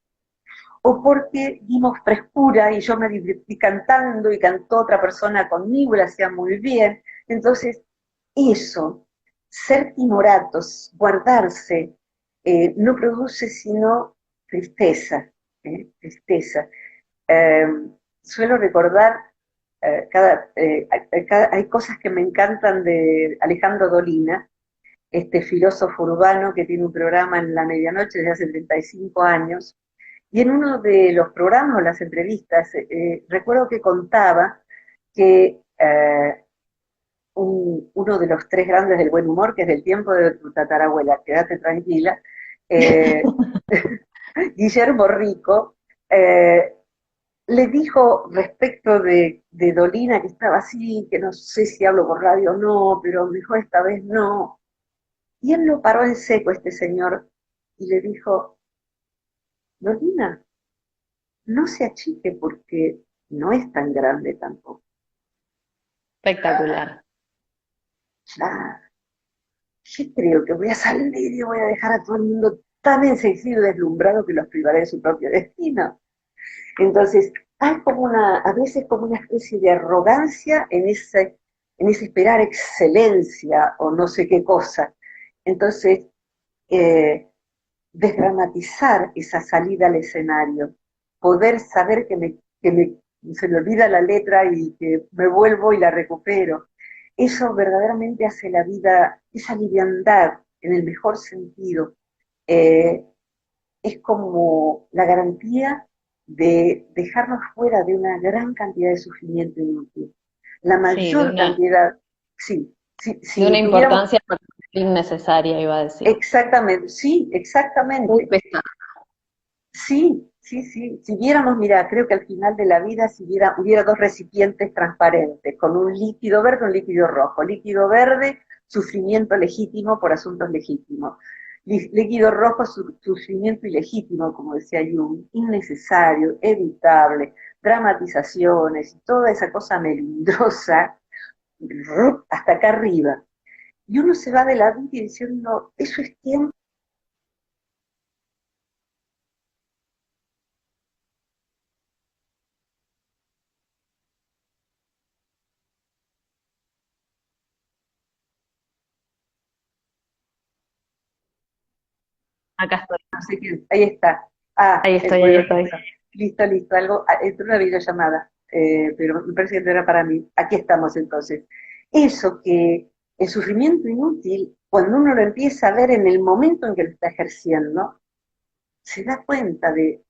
o porque dimos frescura y yo me divertí cantando y cantó otra persona conmigo y lo hacía muy bien. Entonces, eso, ser timoratos, guardarse, no produce sino tristeza, tristeza. Eh, Suelo recordar, hay cosas que me encantan de Alejandro Dolina, este filósofo urbano que tiene un programa en la medianoche desde hace 35 años, y en uno de los programas o las entrevistas, recuerdo que contaba que uno de los tres grandes del buen humor, que es del tiempo de tu tatarabuela, quédate tranquila, eh, Guillermo Rico, le dijo respecto de Dolina, que estaba así, que no sé si hablo por radio o no, pero me dijo esta vez no. Y él lo paró en seco, este señor, y le dijo, Dolina, no se achique porque no es tan grande tampoco. Espectacular. Claro, yo creo que voy a salir y voy a dejar a todo el mundo tan enseguido y deslumbrado que los privaré de su propio destino. Entonces, hay como a veces como una especie de arrogancia en ese esperar excelencia o no sé qué cosa. Entonces, eh, desdramatizar esa salida al escenario, poder saber se me olvida la letra y que me vuelvo y la recupero. Eso verdaderamente hace la vida, esa liviandad en el mejor sentido, eh, es como la garantía de dejarnos fuera de una gran cantidad de sufrimiento inútil. La Sí, de mayor cantidad, sí, de una si tuviéramos, importancia innecesaria, iba a decir. exactamente, sí, Muy exactamente. pesada. Sí, sí, sí. Si viéramos, mira, creo que al final de la vida, si hubiera dos recipientes transparentes, con un líquido verde y un líquido rojo. Líquido verde, sufrimiento legítimo por asuntos legítimos. Líquido rojo, sufrimiento ilegítimo, como decía Jung, innecesario, evitable, dramatizaciones y toda esa cosa melindrosa, hasta acá arriba. Y uno se va de la vida diciendo, eso es tiempo. Acá estoy. No sé qué, ahí está. Ah, Ahí estoy, ahí bueno, estoy. listo, listo, algo, entró una videollamada, pero me parece que no era para mí. Aquí estamos entonces. Eso que el sufrimiento inútil, cuando uno lo empieza a ver en el momento en que lo está ejerciendo, se da cuenta de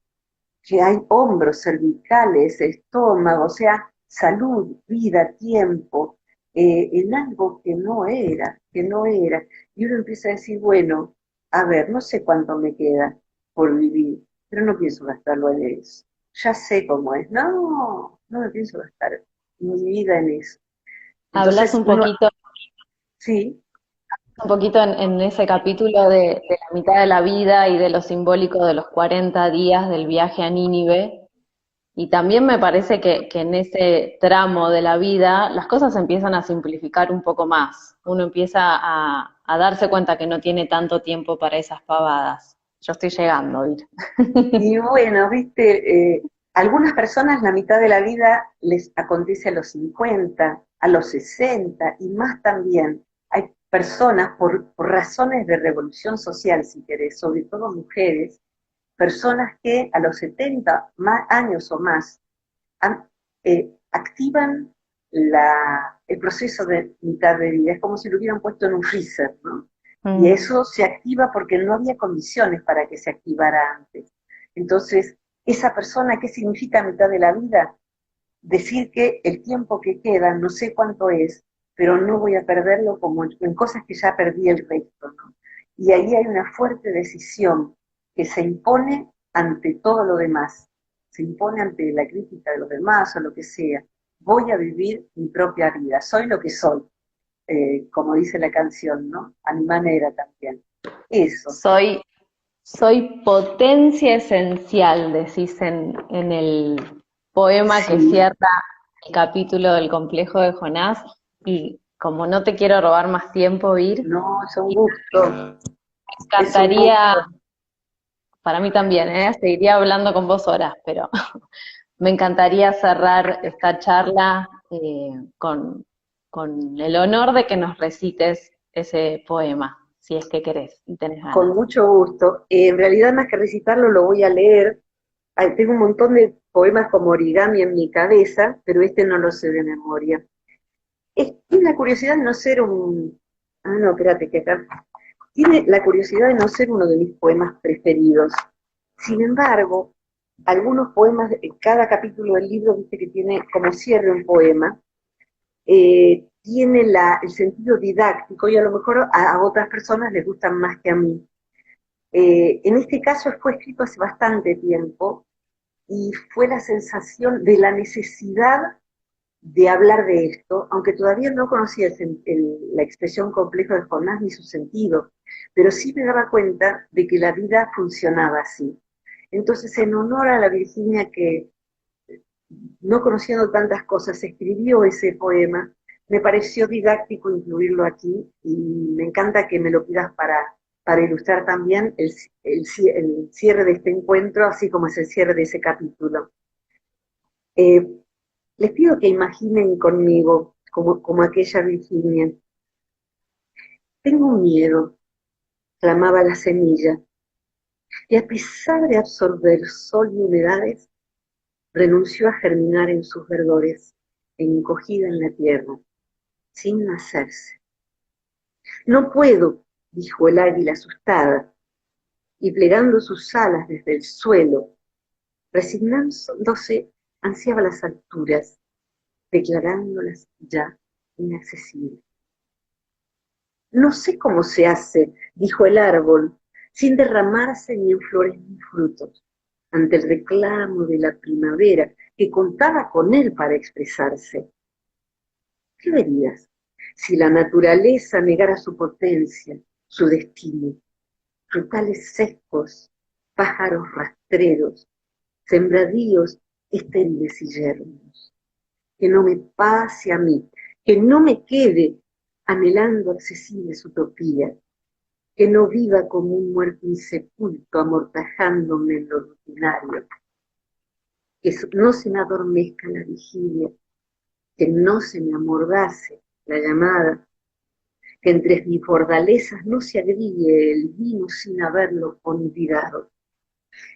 que hay hombros, cervicales, estómago, o sea, salud, vida, tiempo, en algo que no era. Y uno empieza a decir, bueno, a ver, no sé cuánto me queda por vivir, pero no pienso gastarlo en eso. Ya sé cómo es. No, no me pienso gastar mi vida en eso. Hablas Entonces uno, sí, un poquito en ese capítulo de la mitad de la vida y de lo simbólico de los 40 días del viaje a Nínive. Y también me parece que en ese tramo de la vida las cosas empiezan a simplificar un poco más. Uno empieza a darse cuenta que no tiene tanto tiempo para esas pavadas. Yo estoy llegando, Ir. y bueno, viste, algunas personas la mitad de la vida les acontece a los 50, a los 60 y más también. Hay personas por razones de revolución social, si querés, sobre todo mujeres, personas que a los 70 años o más activan el proceso de mitad de vida. Es como si lo hubieran puesto en un freezer, ¿no? Y Mm. eso se activa porque no había condiciones para que se activara antes. Entonces, esa persona, ¿qué significa mitad de la vida? Decir que el tiempo que queda, no sé cuánto es, pero no voy a perderlo como en cosas que ya perdí el resto, ¿no? Y ahí hay una fuerte decisión que se impone ante todo lo demás, se impone ante la crítica de los demás o lo que sea. Voy a vivir mi propia vida, soy lo que soy, como dice la canción, ¿no? A mi manera también. Eso, Soy, soy potencia esencial, decís en el poema que sí, cierra el capítulo del complejo de Jonás. Y como no te quiero robar más tiempo, Ir, no, es un gusto, me es un encantaría, gusto. para mí también, seguiría hablando con vos horas, pero me encantaría cerrar esta charla con el honor de que nos recites ese poema, si es que querés y tenés ganas. Con mucho gusto. En realidad, más que recitarlo, lo voy a leer. Tengo un montón de poemas como origami en mi cabeza, pero este no lo sé de memoria. Es una curiosidad de no ser un... Ah, no, espérate, que acá... Tiene la curiosidad de no ser uno de mis poemas preferidos. Sin embargo, algunos poemas, en cada capítulo del libro, viste que tiene como cierre un poema, tiene el sentido didáctico y a lo mejor a otras personas les gustan más que a mí. En este caso fue escrito hace bastante tiempo y fue la sensación de la necesidad de hablar de esto, aunque todavía no conocía la expresión compleja de Jonás ni su sentido, pero sí me daba cuenta de que la vida funcionaba así. Entonces, en honor a la Virginia que, no conociendo tantas cosas, escribió ese poema, me pareció didáctico incluirlo aquí y me encanta que me lo pidas para ilustrar también el cierre de este encuentro, así como es el cierre de ese capítulo. Les pido que imaginen conmigo, como aquella Virginia. Tengo un miedo, clamaba la semilla, y a pesar de absorber sol y humedades, renunció a germinar en sus verdores, encogida en la tierra, sin nacerse. No puedo, dijo el águila asustada, y plegando sus alas desde el suelo, resignándose, ansiaba las alturas, declarándolas ya inaccesibles. No sé cómo se hace, dijo el árbol, sin derramarse ni en flores ni frutos, ante el reclamo de la primavera que contaba con él para expresarse. ¿Qué verías si la naturaleza negara su potencia, su destino? Frutales secos, pájaros rastreros, sembradíos estériles y yermos. Que no me pase a mí, que no me quede anhelando accesibles utopías, que no viva como un muerto insepulto amortajándome en lo rutinario, que no se me adormezca la vigilia, que no se me amordace la llamada, que entre mis fortalezas no se agríe el vino sin haberlo olvidado,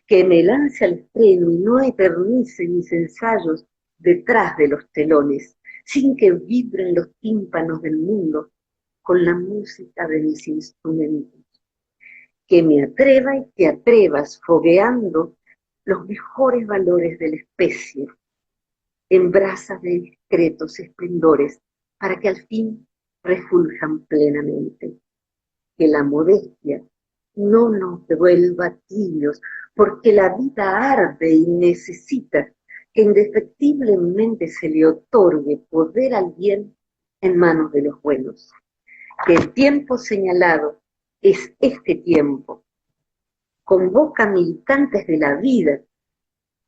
que me lance al freno y no eternice mis ensayos detrás de los telones, sin que vibren los tímpanos del mundo con la música de mis instrumentos. Que me atreva y te atrevas fogueando los mejores valores de la especie en brasas de discretos esplendores para que al fin refuljan plenamente. Que la modestia no nos vuelva tibios, porque la vida arde y necesita que indefectiblemente se le otorgue poder al bien en manos de los buenos. Que el tiempo señalado es este tiempo. Convoca militantes de la vida,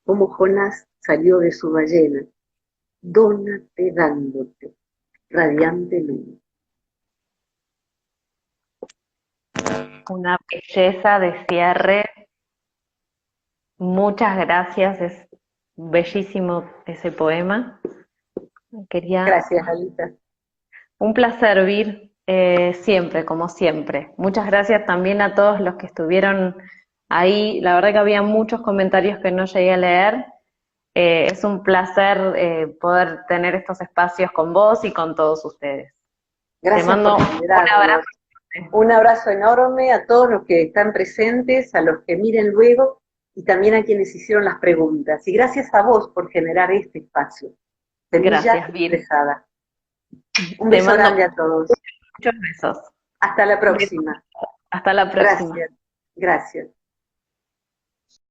como Jonás salió de su ballena, dónate dándote radiantemente. Una belleza de cierre. Muchas gracias, es bellísimo ese poema. Gracias, Alita. Un placer, Vir, siempre, como siempre. Muchas gracias también a todos los que estuvieron ahí. La verdad que había muchos comentarios que no llegué a leer. Es un placer poder tener estos espacios con vos y con todos ustedes. Gracias. Te mando un abrazo. Un abrazo enorme a todos los que están presentes, a los que miren luego y también a quienes hicieron las preguntas. Y gracias a vos por generar este espacio. Gracias, Vir. Un beso grande a todos. Muchos besos. Hasta la próxima. Hasta la próxima. Gracias. Gracias.